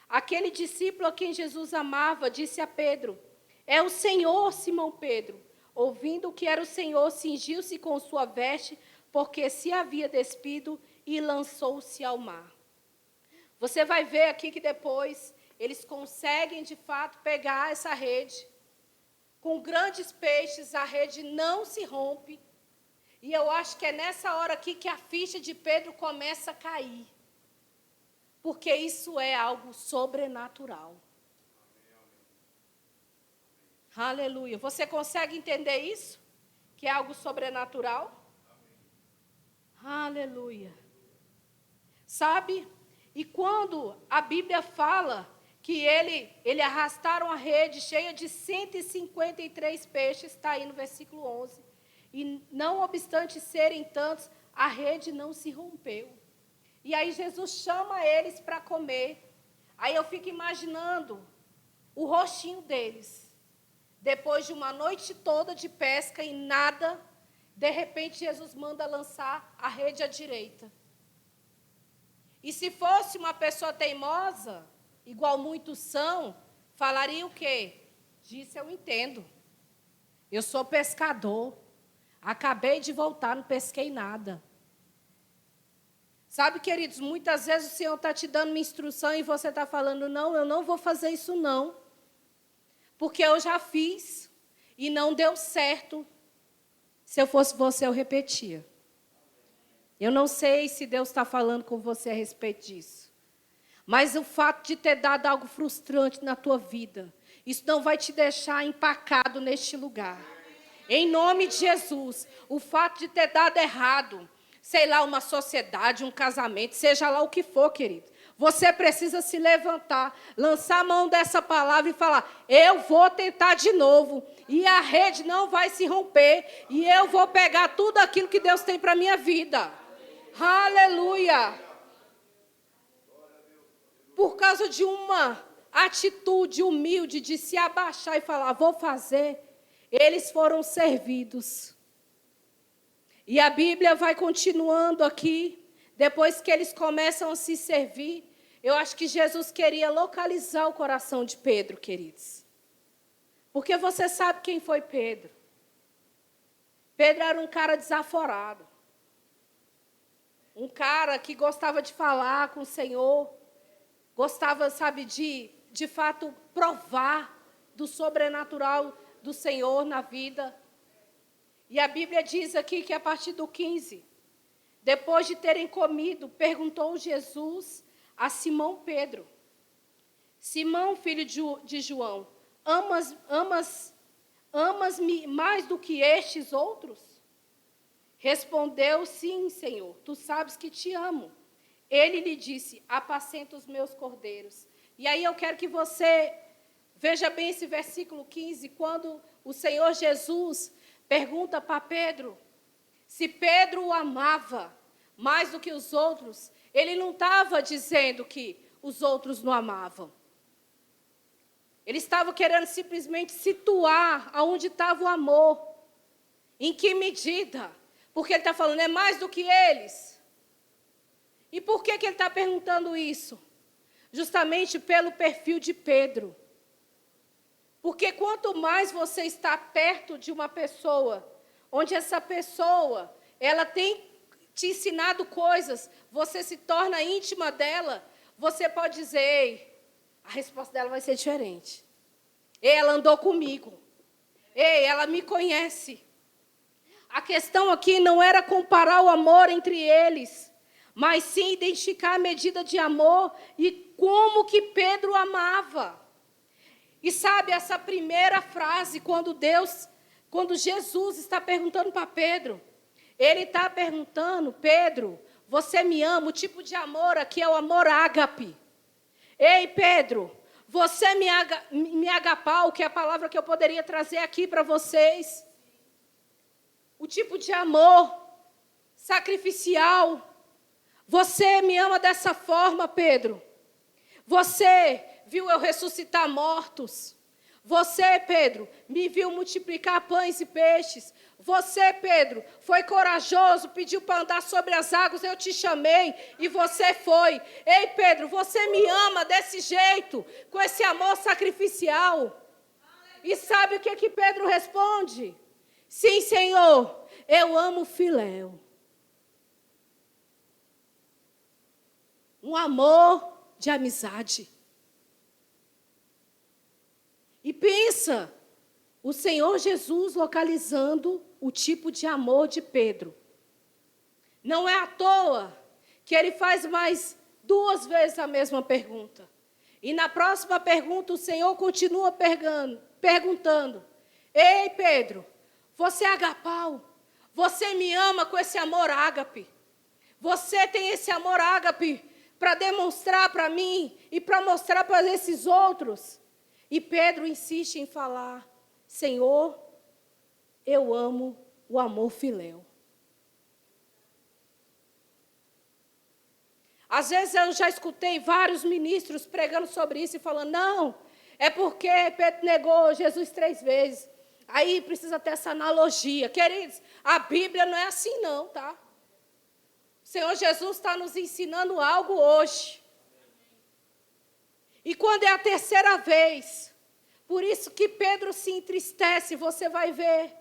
Aquele discípulo a quem Jesus amava disse a Pedro: é o Senhor, Simão Pedro. Ouvindo que era o Senhor, cingiu-se com sua veste, porque se havia despido, e lançou-se ao mar. Você vai ver aqui que depois eles conseguem de fato pegar essa rede. Com grandes peixes, a rede não se rompe. E eu acho que é nessa hora aqui que a ficha de Pedro começa a cair. Porque isso é algo sobrenatural. Aleluia. Você consegue entender isso? Que é algo sobrenatural? Aleluia. Sabe? E quando a Bíblia fala que ele arrastaram a rede cheia de 153 peixes, está aí no versículo 11. E não obstante serem tantos, a rede não se rompeu. E aí Jesus chama eles para comer. Aí eu fico imaginando o rostinho deles. Depois de uma noite toda de pesca e nada, de repente Jesus manda lançar a rede à direita. E se fosse uma pessoa teimosa, igual muitos são, falaria o quê? Disse: eu entendo. Eu sou pescador. Acabei de voltar, não pesquei nada. Sabe, queridos, muitas vezes o Senhor está te dando uma instrução e você está falando: não, eu não vou fazer isso não. Porque eu já fiz e não deu certo. Se eu fosse você, eu repetia. Eu não sei se Deus está falando com você a respeito disso. Mas o fato de ter dado algo frustrante na tua vida, isso não vai te deixar empacado neste lugar. Em nome de Jesus, o fato de ter dado errado, sei lá, uma sociedade, um casamento, seja lá o que for, querido. Você precisa se levantar, lançar a mão dessa palavra e falar: eu vou tentar de novo. E a rede não vai se romper. E eu vou pegar tudo aquilo que Deus tem para a minha vida. Aleluia. Por causa de uma atitude humilde de se abaixar e falar: vou fazer, eles foram servidos. E a Bíblia vai continuando aqui. Depois que eles começam a se servir, eu acho que Jesus queria localizar o coração de Pedro, queridos. Porque você sabe quem foi Pedro. Pedro era um cara desaforado. Um cara que gostava de falar com o Senhor. Gostava, sabe, de fato, provar do sobrenatural do Senhor na vida. E a Bíblia diz aqui que a partir do 15... depois de terem comido, perguntou Jesus a Simão Pedro: Simão, filho de João, amas-me mais do que estes outros? Respondeu: sim, Senhor, tu sabes que te amo. Ele lhe disse: apacenta os meus cordeiros. E aí eu quero que você veja bem esse versículo 15, quando o Senhor Jesus pergunta para Pedro se Pedro o amava mais do que os outros. Ele não estava dizendo que os outros não amavam. Ele estava querendo simplesmente situar aonde estava o amor. Em que medida? Porque ele está falando, é mais do que eles. E por que ele está perguntando isso? Justamente pelo perfil de Pedro. Porque quanto mais você está perto de uma pessoa, onde essa pessoa, ela tem te ensinado coisas, você se torna íntima dela, você pode dizer, ei, a resposta dela vai ser diferente. Ei, ela andou comigo. Ei, ela me conhece. A questão aqui não era comparar o amor entre eles, mas sim identificar a medida de amor e como que Pedro amava. E sabe, essa primeira frase, quando Jesus está perguntando para Pedro, ele está perguntando, Pedro, você me ama? O tipo de amor aqui é o amor ágape. Ei, Pedro, você me agapau, que é a palavra que eu poderia trazer aqui para vocês. O tipo de amor sacrificial. Você me ama dessa forma, Pedro. Você viu eu ressuscitar mortos. Você, Pedro, me viu multiplicar pães e peixes. Você, Pedro, foi corajoso, pediu para andar sobre as águas, eu te chamei e você foi. Ei, Pedro, você me ama desse jeito, com esse amor sacrificial. E sabe o que Pedro responde? Sim, Senhor, eu amo filéu. Um amor de amizade. E pensa, o Senhor Jesus localizando o tipo de amor de Pedro. Não é à toa que ele faz mais 2 vezes a mesma pergunta. E na próxima pergunta o Senhor continua perguntando, ei, Pedro, você é agapau? Você me ama com esse amor ágape? Você tem esse amor ágape para demonstrar para mim e para mostrar para esses outros? E Pedro insiste em falar, Senhor, eu amo o amor filéu. Às vezes eu já escutei vários ministros pregando sobre isso e falando, não, é porque Pedro negou Jesus 3 vezes. Aí precisa ter essa analogia. Queridos, a Bíblia não é assim não, tá? O Senhor Jesus está nos ensinando algo hoje. E quando é a 3ª vez, por isso que Pedro se entristece, você vai ver,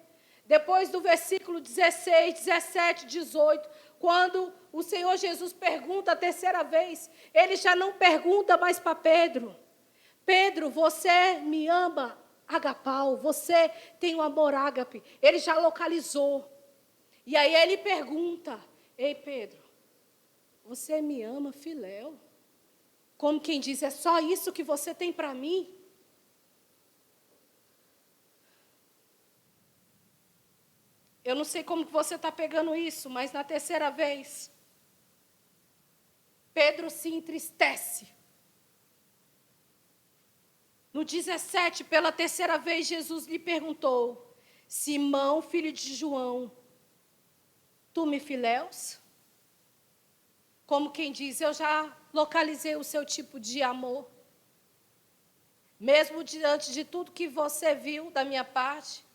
depois do versículo 16, 17, 18, quando o Senhor Jesus pergunta a 3ª vez, ele já não pergunta mais para Pedro. Pedro, você me ama, agapau, você tem o amor ágape. Ele já localizou. E aí ele pergunta, ei Pedro, você me ama filéu? Como quem diz, é só isso que você tem para mim? Eu não sei como que você está pegando isso, mas na 3ª vez, Pedro se entristece. No 17, pela 3ª vez, Jesus lhe perguntou, Simão, filho de João, tu me filéus? Como quem diz, eu já localizei o seu tipo de amor. Mesmo diante de tudo que você viu da minha parte,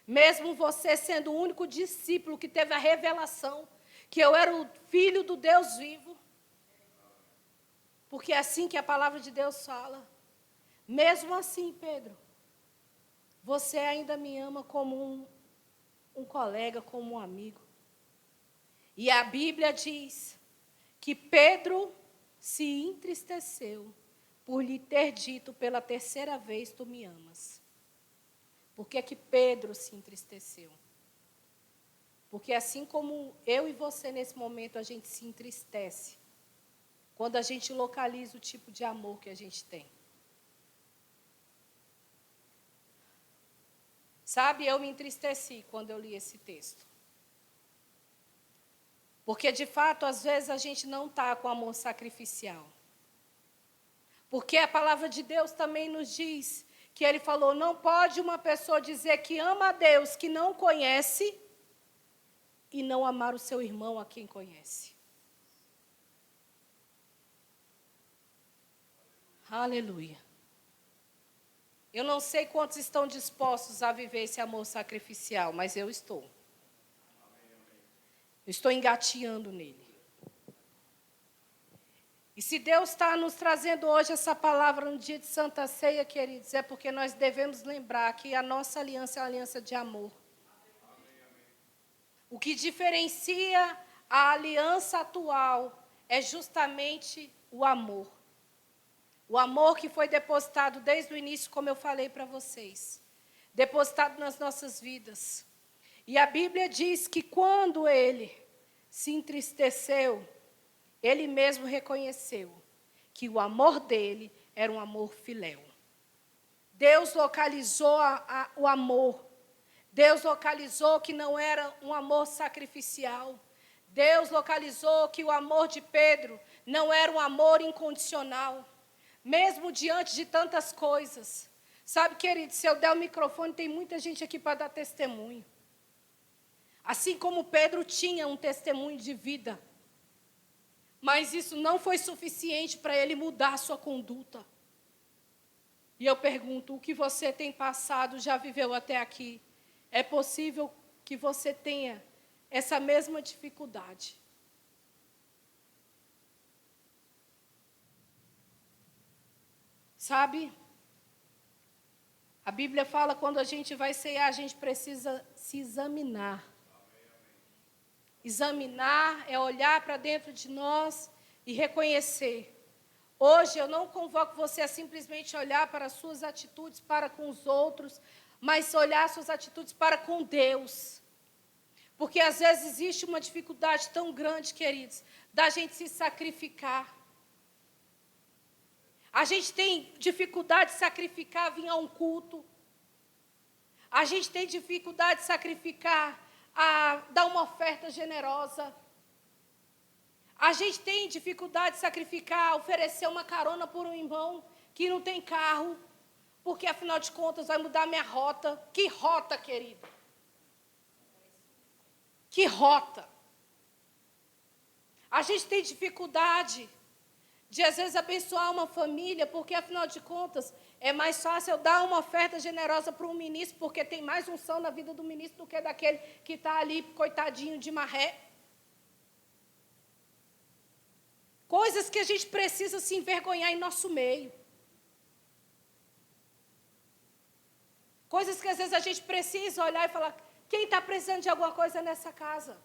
mesmo você sendo o único discípulo que teve a revelação que eu era o filho do Deus vivo, porque é assim que a palavra de Deus fala. Mesmo assim, Pedro, você ainda me ama como um colega, como um amigo. E a Bíblia diz que Pedro se entristeceu por lhe ter dito pela 3ª vez, tu me amas. Por que Pedro se entristeceu? Porque assim como eu e você nesse momento, a gente se entristece quando a gente localiza o tipo de amor que a gente tem. Sabe, eu me entristeci quando eu li esse texto. Porque, de fato, às vezes a gente não está com amor sacrificial. Porque a palavra de Deus também nos diz que ele falou, não pode uma pessoa dizer que ama a Deus, que não conhece, e não amar o seu irmão a quem conhece. Aleluia. Eu não sei quantos estão dispostos a viver esse amor sacrificial, mas eu estou. Eu estou engateando nele. E se Deus está nos trazendo hoje essa palavra no dia de Santa Ceia, queridos, é porque nós devemos lembrar que a nossa aliança é uma aliança de amor. O que diferencia a aliança atual é justamente o amor. O amor que foi depositado desde o início, como eu falei para vocês. Depositado nas nossas vidas. E a Bíblia diz que quando ele se entristeceu, ele mesmo reconheceu que o amor dele era um amor filéu. Deus localizou o amor. Deus localizou que não era um amor sacrificial. Deus localizou que o amor de Pedro não era um amor incondicional. Mesmo diante de tantas coisas. Sabe, querido, se eu der o microfone, tem muita gente aqui para dar testemunho. Assim como Pedro tinha um testemunho de vida. Mas isso não foi suficiente para ele mudar a sua conduta. E eu pergunto, o que você tem passado, já viveu até aqui? É possível que você tenha essa mesma dificuldade? Sabe? A Bíblia fala que quando a gente vai ceiar, a gente precisa se examinar. Examinar é olhar para dentro de nós e reconhecer. Hoje eu não convoco você a simplesmente olhar para as suas atitudes para com os outros, mas olhar as suas atitudes para com Deus. Porque às vezes existe uma dificuldade tão grande, queridos, da gente se sacrificar. A gente tem dificuldade de sacrificar vir a um culto. A gente tem dificuldade de sacrificar a dar uma oferta generosa. A gente tem dificuldade de sacrificar, oferecer uma carona por um irmão que não tem carro, porque afinal de contas vai mudar a minha rota. Que rota, querido? Que rota? A gente tem dificuldade de às vezes abençoar uma família, porque afinal de contas é mais fácil eu dar uma oferta generosa para um ministro, porque tem mais unção na vida do ministro do que daquele que está ali, coitadinho de marré. Coisas que a gente precisa se envergonhar em nosso meio. Coisas que às vezes a gente precisa olhar e falar, quem está precisando de alguma coisa nessa casa?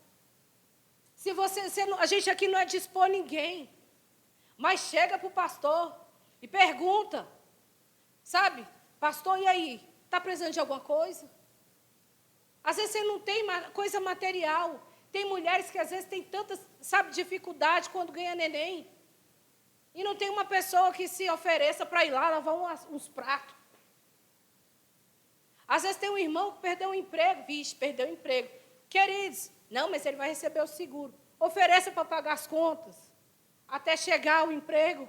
Se a gente aqui não é dispor ninguém. Mas chega para o pastor e pergunta, sabe? Pastor, e aí? Está precisando de alguma coisa? Às vezes você não tem coisa material. Tem mulheres que às vezes têm tanta, dificuldade quando ganha neném. E não tem uma pessoa que se ofereça para ir lá lavar uns pratos. Às vezes tem um irmão que perdeu o emprego. Vixe, perdeu o emprego. Queridos, não, mas ele vai receber o seguro. Ofereça para pagar as contas. Até chegar o emprego.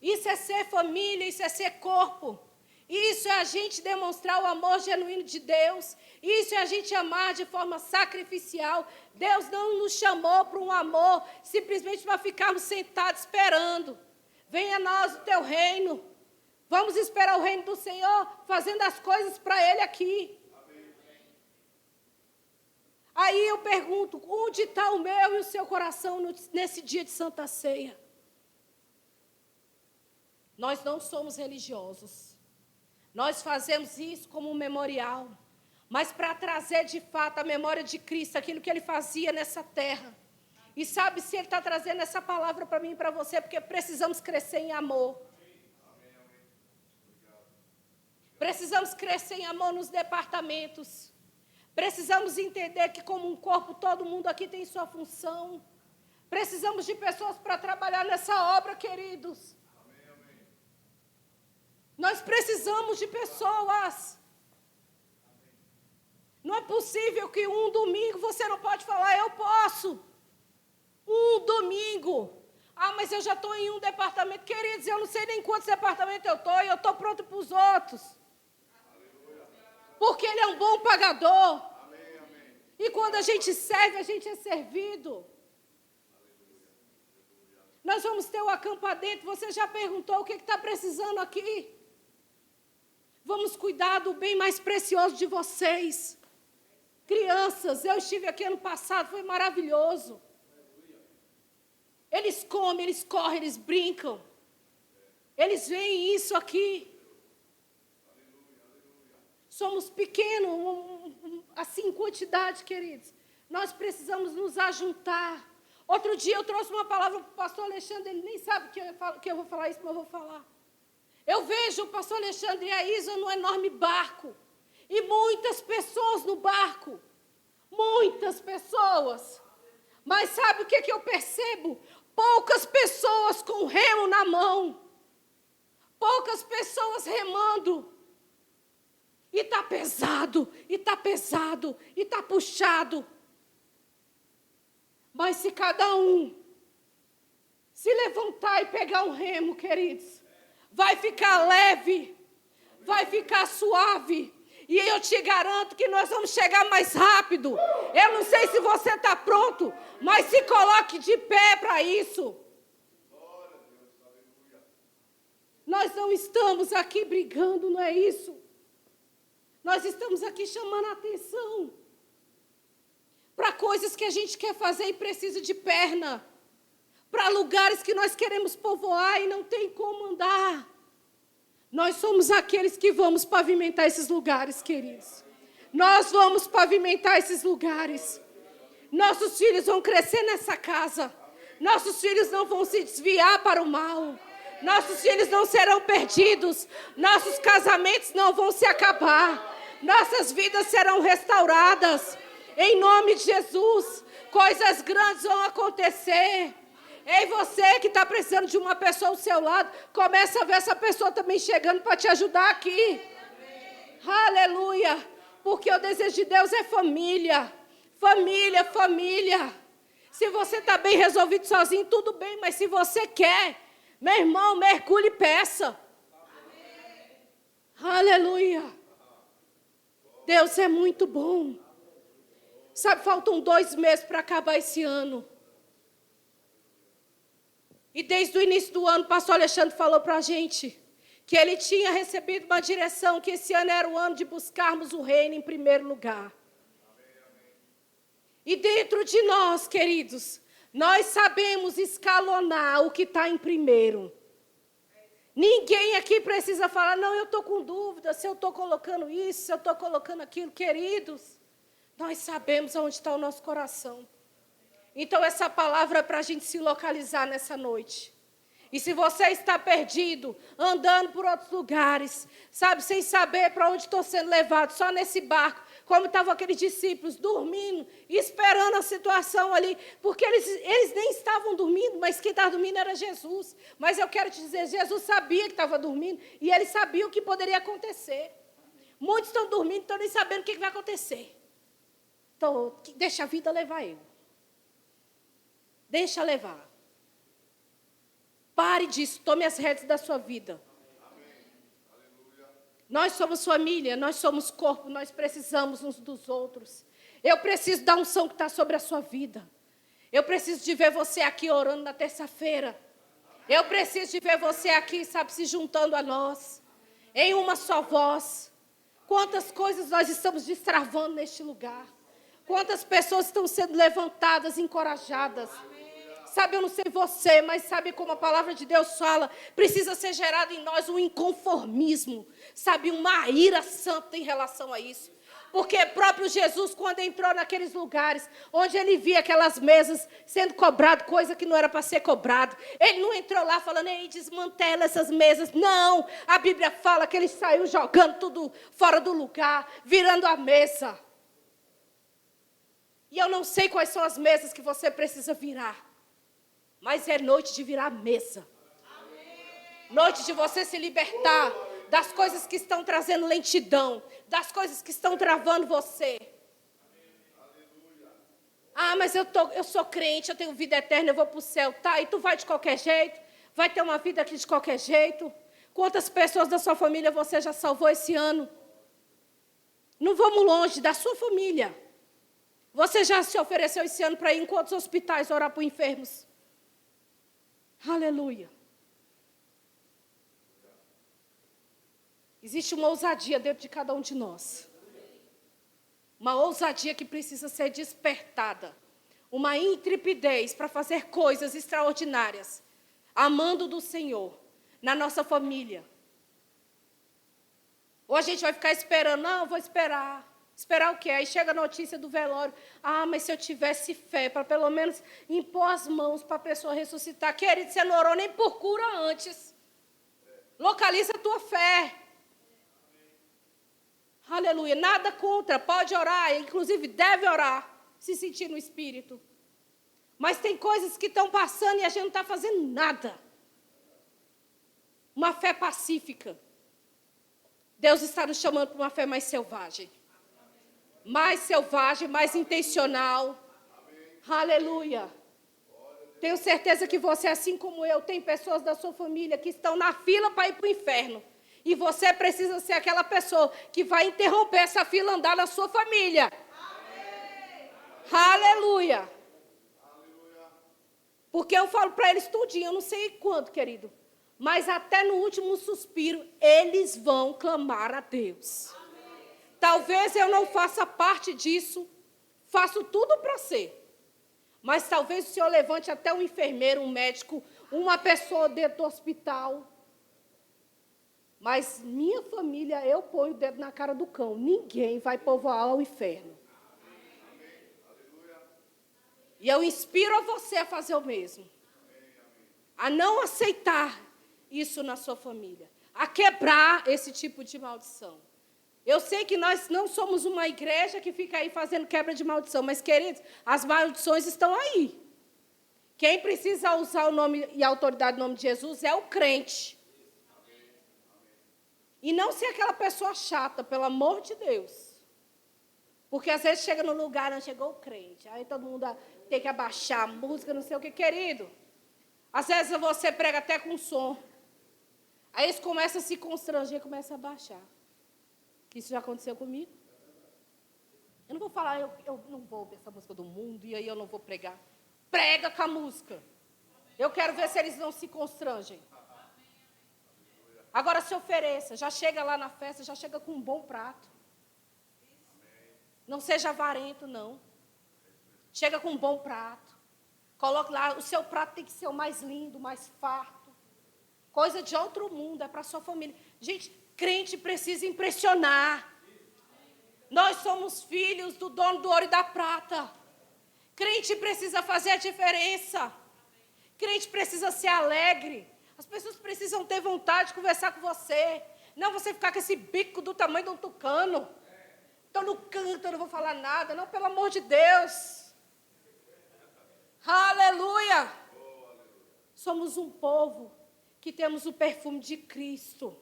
Isso é ser família, isso é ser corpo. Isso é a gente demonstrar o amor genuíno de Deus. Isso é a gente amar de forma sacrificial. Deus não nos chamou para um amor simplesmente para ficarmos sentados esperando. Venha a nós o teu reino. Vamos esperar o reino do Senhor fazendo as coisas para Ele aqui. Aí eu pergunto, onde está o meu e o seu coração nesse dia de Santa Ceia? Nós não somos religiosos. Nós fazemos isso como um memorial. Mas para trazer de fato a memória de Cristo, aquilo que Ele fazia nessa terra. E sabe se Ele está trazendo essa palavra para mim e para você, porque precisamos crescer em amor. Precisamos crescer em amor nos departamentos. Precisamos entender que como um corpo, todo mundo aqui tem sua função. Precisamos de pessoas para trabalhar nessa obra, queridos. Nós precisamos de pessoas. Não é possível que um domingo você não pode falar, eu posso. Um domingo. Ah, mas eu já estou em um departamento. Queridos, eu não sei nem quantos departamentos eu estou e eu estou pronto para os outros. Porque Ele é um bom pagador. E quando a gente serve, a gente é servido. Nós vamos ter o acampamento. Você já perguntou o que está precisando aqui? Vamos cuidar do bem mais precioso de vocês. Crianças, eu estive aqui ano passado, foi maravilhoso. Eles comem, eles correm, eles brincam. Eles veem isso aqui. Somos pequenos, assim, em quantidade, queridos. Nós precisamos nos ajuntar. Outro dia eu trouxe uma palavra para o pastor Alexandre, ele nem sabe que eu vou falar isso, mas eu vou falar. Eu vejo o pastor Alexandre e a Isa num enorme barco. E muitas pessoas no barco. Muitas pessoas. Mas sabe o que eu percebo? Poucas pessoas com remo na mão. Poucas pessoas remando. E está pesado, e está pesado, e está puxado. Mas se cada um se levantar e pegar um remo, queridos, vai ficar leve, vai ficar suave. E eu te garanto que nós vamos chegar mais rápido. Eu não sei se você está pronto, mas se coloque de pé para isso. Nós não estamos aqui brigando, não é isso? Nós estamos aqui chamando a atenção para coisas que a gente quer fazer e precisa de perna. Para lugares que nós queremos povoar e não tem como andar. Nós somos aqueles que vamos pavimentar esses lugares, queridos. Nós vamos pavimentar esses lugares. Nossos filhos vão crescer nessa casa. Nossos filhos não vão se desviar para o mal. Nossos filhos não serão perdidos. Nossos casamentos não vão se acabar. Nossas vidas serão restauradas. Em nome de Jesus, coisas grandes vão acontecer. Ei, você que está precisando de uma pessoa ao seu lado, começa a ver essa pessoa também chegando para te ajudar aqui. Aleluia. Porque o desejo de Deus é família. Família, família. Se você está bem resolvido sozinho, tudo bem. Mas se você quer, meu irmão, mergulhe e peça. Aleluia. Deus é muito bom. Sabe, faltam 2 meses para acabar esse ano. E desde o início do ano, o pastor Alexandre falou para a gente que ele tinha recebido uma direção, que esse ano era o ano de buscarmos o reino em primeiro lugar. E dentro de nós, queridos, nós sabemos escalonar o que está em primeiro. Ninguém aqui precisa falar, não, eu estou com dúvida se eu estou colocando isso, se eu estou colocando aquilo. Queridos, nós sabemos onde está o nosso coração. Então, essa palavra é para a gente se localizar nessa noite. E se você está perdido, andando por outros lugares, sabe, sem saber para onde estou sendo levado, só nesse barco, como estavam aqueles discípulos, dormindo, esperando a situação ali, porque eles nem estavam dormindo, mas quem estava dormindo era Jesus. Mas eu quero te dizer, Jesus sabia que estava dormindo, e ele sabia o que poderia acontecer. Muitos estão dormindo, estão nem sabendo o que vai acontecer. Então, deixa a vida levar eu. Deixa levar. Pare disso, tome as rédeas da sua vida. Nós somos família, nós somos corpo, nós precisamos uns dos outros. Eu preciso da unção que está sobre a sua vida. Eu preciso de ver você aqui orando na terça-feira. Eu preciso de ver você aqui, sabe, se juntando a nós. Em uma só voz. Quantas coisas nós estamos destravando neste lugar. Quantas pessoas estão sendo levantadas, encorajadas. Sabe, eu não sei você, mas sabe como a palavra de Deus fala? Precisa ser gerado em nós um inconformismo. Sabe, uma ira santa em relação a isso. Porque próprio Jesus, quando entrou naqueles lugares, onde ele via aquelas mesas sendo cobrado, coisa que não era para ser cobrado. Ele não entrou lá falando, ei, desmantela essas mesas. Não, a Bíblia fala que ele saiu jogando tudo fora do lugar, virando a mesa. E eu não sei quais são as mesas que você precisa virar. Mas é noite de virar a mesa. Noite de você se libertar das coisas que estão trazendo lentidão, das coisas que estão travando você. Ah, mas eu sou crente, eu tenho vida eterna, eu vou para o céu. Tá, e tu vai de qualquer jeito? Vai ter uma vida aqui de qualquer jeito? Quantas pessoas da sua família você já salvou esse ano? Não vamos longe, da sua família. Você já se ofereceu esse ano para ir em quantos hospitais orar por enfermos? Aleluia. Existe uma ousadia dentro de cada um de nós. Uma ousadia que precisa ser despertada. Uma intrepidez para fazer coisas extraordinárias. Amando do Senhor. Na nossa família. Ou a gente vai ficar esperando. Não, vou esperar. Esperar o quê? Aí chega a notícia do velório. Ah, mas se eu tivesse fé, para pelo menos impor as mãos para a pessoa ressuscitar. Querido, você não orou nem por cura antes. Localiza a tua fé. Aleluia. Nada contra. Pode orar. Inclusive, deve orar. Se sentir no Espírito. Mas tem coisas que estão passando e a gente não está fazendo nada. Uma fé pacífica. Deus está nos chamando para uma fé mais selvagem. Mais selvagem, mais intencional. Aleluia. Tenho certeza que você, assim como eu, tem pessoas da sua família que estão na fila para ir para o inferno. E você precisa ser aquela pessoa que vai interromper essa fila andar na sua família. Aleluia. Porque eu falo para eles tudinho, eu não sei quanto, querido. Mas até no último suspiro, eles vão clamar a Deus. Talvez eu não faça parte disso, faço tudo para ser. Mas talvez o Senhor levante até um enfermeiro, um médico, uma pessoa dentro do hospital. Mas minha família, eu ponho o dedo na cara do cão. Ninguém vai povoar o inferno. E eu inspiro a você a fazer o mesmo. A não aceitar isso na sua família. A quebrar esse tipo de maldição. Eu sei que nós não somos uma igreja que fica aí fazendo quebra de maldição, mas, queridos, as maldições estão aí. Quem precisa usar o nome e a autoridade do nome de Jesus é o crente. E não ser aquela pessoa chata, pelo amor de Deus. Porque às vezes chega no lugar, não chegou o crente. Aí todo mundo tem que abaixar a música, não sei o que, querido. Às vezes você prega até com som. Aí eles começam a se constranger, começam a baixar. Isso já aconteceu comigo. Eu não vou falar, eu não vou ouvir essa música do mundo, e aí eu não vou pregar. Prega com a música. Eu quero ver se eles não se constrangem. Agora se ofereça, já chega lá na festa, já chega com um bom prato. Não seja avarento, não. Chega com um bom prato. Coloque lá, o seu prato tem que ser o mais lindo, o mais farto. Coisa de outro mundo, é para a sua família. Gente, crente precisa impressionar. Nós somos filhos do dono do ouro e da prata. Crente precisa fazer a diferença. Crente precisa ser alegre. As pessoas precisam ter vontade de conversar com você. Não você ficar com esse bico do tamanho de um tucano. Estou no canto, eu não vou falar nada. Não, pelo amor de Deus. Aleluia. Somos um povo que temos o perfume de Cristo.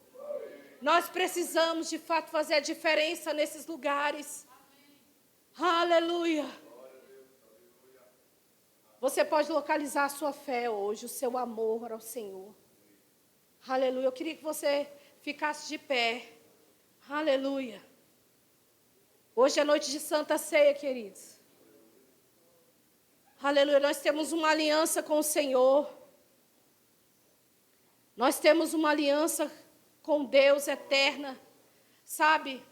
Nós precisamos, de fato, fazer a diferença nesses lugares. Aleluia. Você pode localizar a sua fé hoje, o seu amor ao Senhor. Aleluia. Eu queria que você ficasse de pé. Aleluia. Hoje é noite de Santa Ceia, queridos. Aleluia. Nós temos uma aliança com o Senhor. Nós temos uma aliança com Deus eterna. Sabe?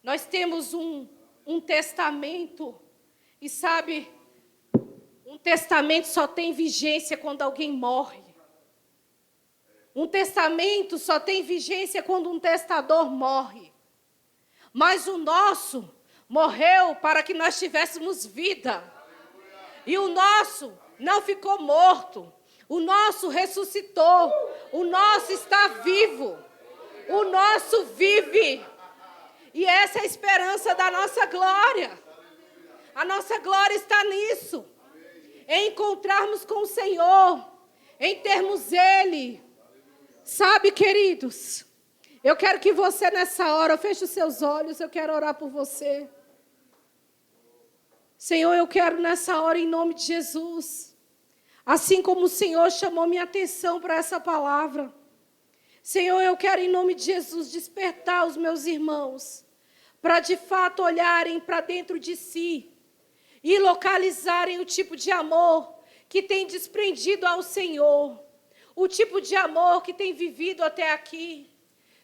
Nós temos um testamento. E sabe, um testamento só tem vigência quando alguém morre. Um testamento só tem vigência quando um testador morre. Mas o nosso morreu para que nós tivéssemos vida. E o nosso não ficou morto. O nosso ressuscitou. O nosso está vivo. O nosso vive. E essa é a esperança da nossa glória. A nossa glória está nisso. Em encontrarmos com o Senhor. Em termos Ele. Sabe, queridos, eu quero que você nessa hora, feche os seus olhos, eu quero orar por você. Senhor, eu quero nessa hora, em nome de Jesus, assim como o Senhor chamou minha atenção para essa palavra, Senhor, eu quero em nome de Jesus despertar os meus irmãos, para de fato olharem para dentro de si, e localizarem o tipo de amor que tem desprendido ao Senhor, o tipo de amor que tem vivido até aqui.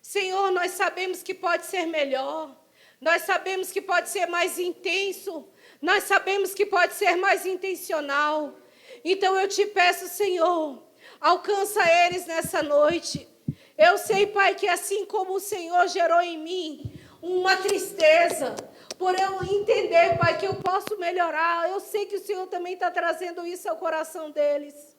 Senhor, nós sabemos que pode ser melhor, nós sabemos que pode ser mais intenso, nós sabemos que pode ser mais intencional. Então eu te peço, Senhor, alcança eles nessa noite. Eu sei, Pai, que assim como o Senhor gerou em mim uma tristeza, por eu entender, Pai, que eu posso melhorar, eu sei que o Senhor também está trazendo isso ao coração deles.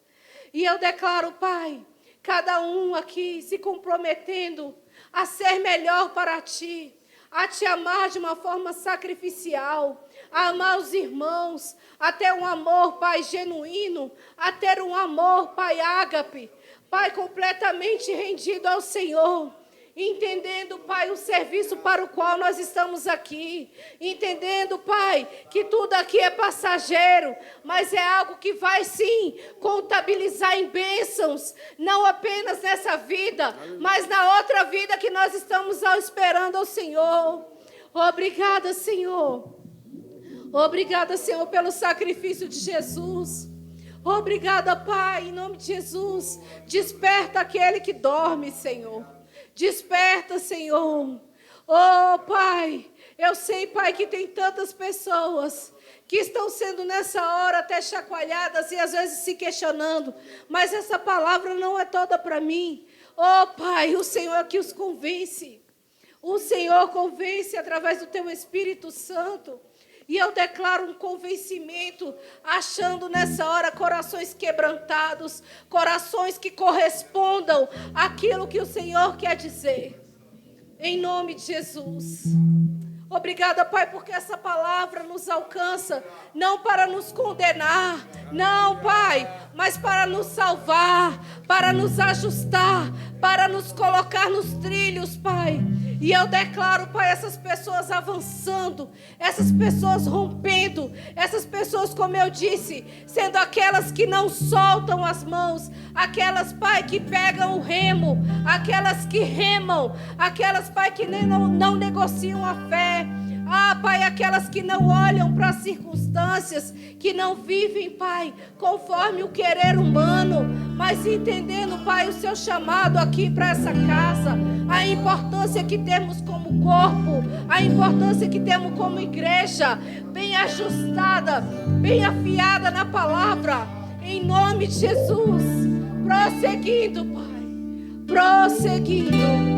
E eu declaro, Pai, cada um aqui se comprometendo a ser melhor para Ti, a Te amar de uma forma sacrificial, a amar os irmãos, a ter um amor, Pai, genuíno, a ter um amor, Pai, ágape, Pai, completamente rendido ao Senhor, entendendo, Pai, o serviço para o qual nós estamos aqui, entendendo, Pai, que tudo aqui é passageiro, mas é algo que vai sim contabilizar em bênçãos, não apenas nessa vida, mas na outra vida que nós estamos esperando ao Senhor. Obrigada, Senhor. Obrigada, Senhor, pelo sacrifício de Jesus. Obrigada, Pai, em nome de Jesus. Desperta aquele que dorme, Senhor. Desperta, Senhor. Oh, Pai, eu sei, Pai, que tem tantas pessoas que estão sendo nessa hora até chacoalhadas e às vezes se questionando, mas essa palavra não é toda para mim. Oh, Pai, o Senhor é que os convence. O Senhor convence através do Teu Espírito Santo. E eu declaro um convencimento, achando nessa hora corações quebrantados, corações que correspondam àquilo que o Senhor quer dizer. Em nome de Jesus. Obrigada, Pai, porque essa palavra nos alcança, não para nos condenar, não, Pai, mas para nos salvar, para nos ajustar, para nos colocar nos trilhos, Pai. E eu declaro, Pai, essas pessoas avançando, essas pessoas rompendo, essas pessoas, como eu disse, sendo aquelas que não soltam as mãos, aquelas, Pai, que pegam o remo, aquelas que remam, aquelas, Pai, que nem não negociam a fé. Ah, Pai, aquelas que não olham para as circunstâncias, que não vivem, Pai, conforme o querer humano, mas entendendo, Pai, o seu chamado aqui para essa casa, a importância que temos como corpo, a importância que temos como igreja, bem ajustada, bem afiada na palavra, em nome de Jesus, prosseguindo, Pai, prosseguindo.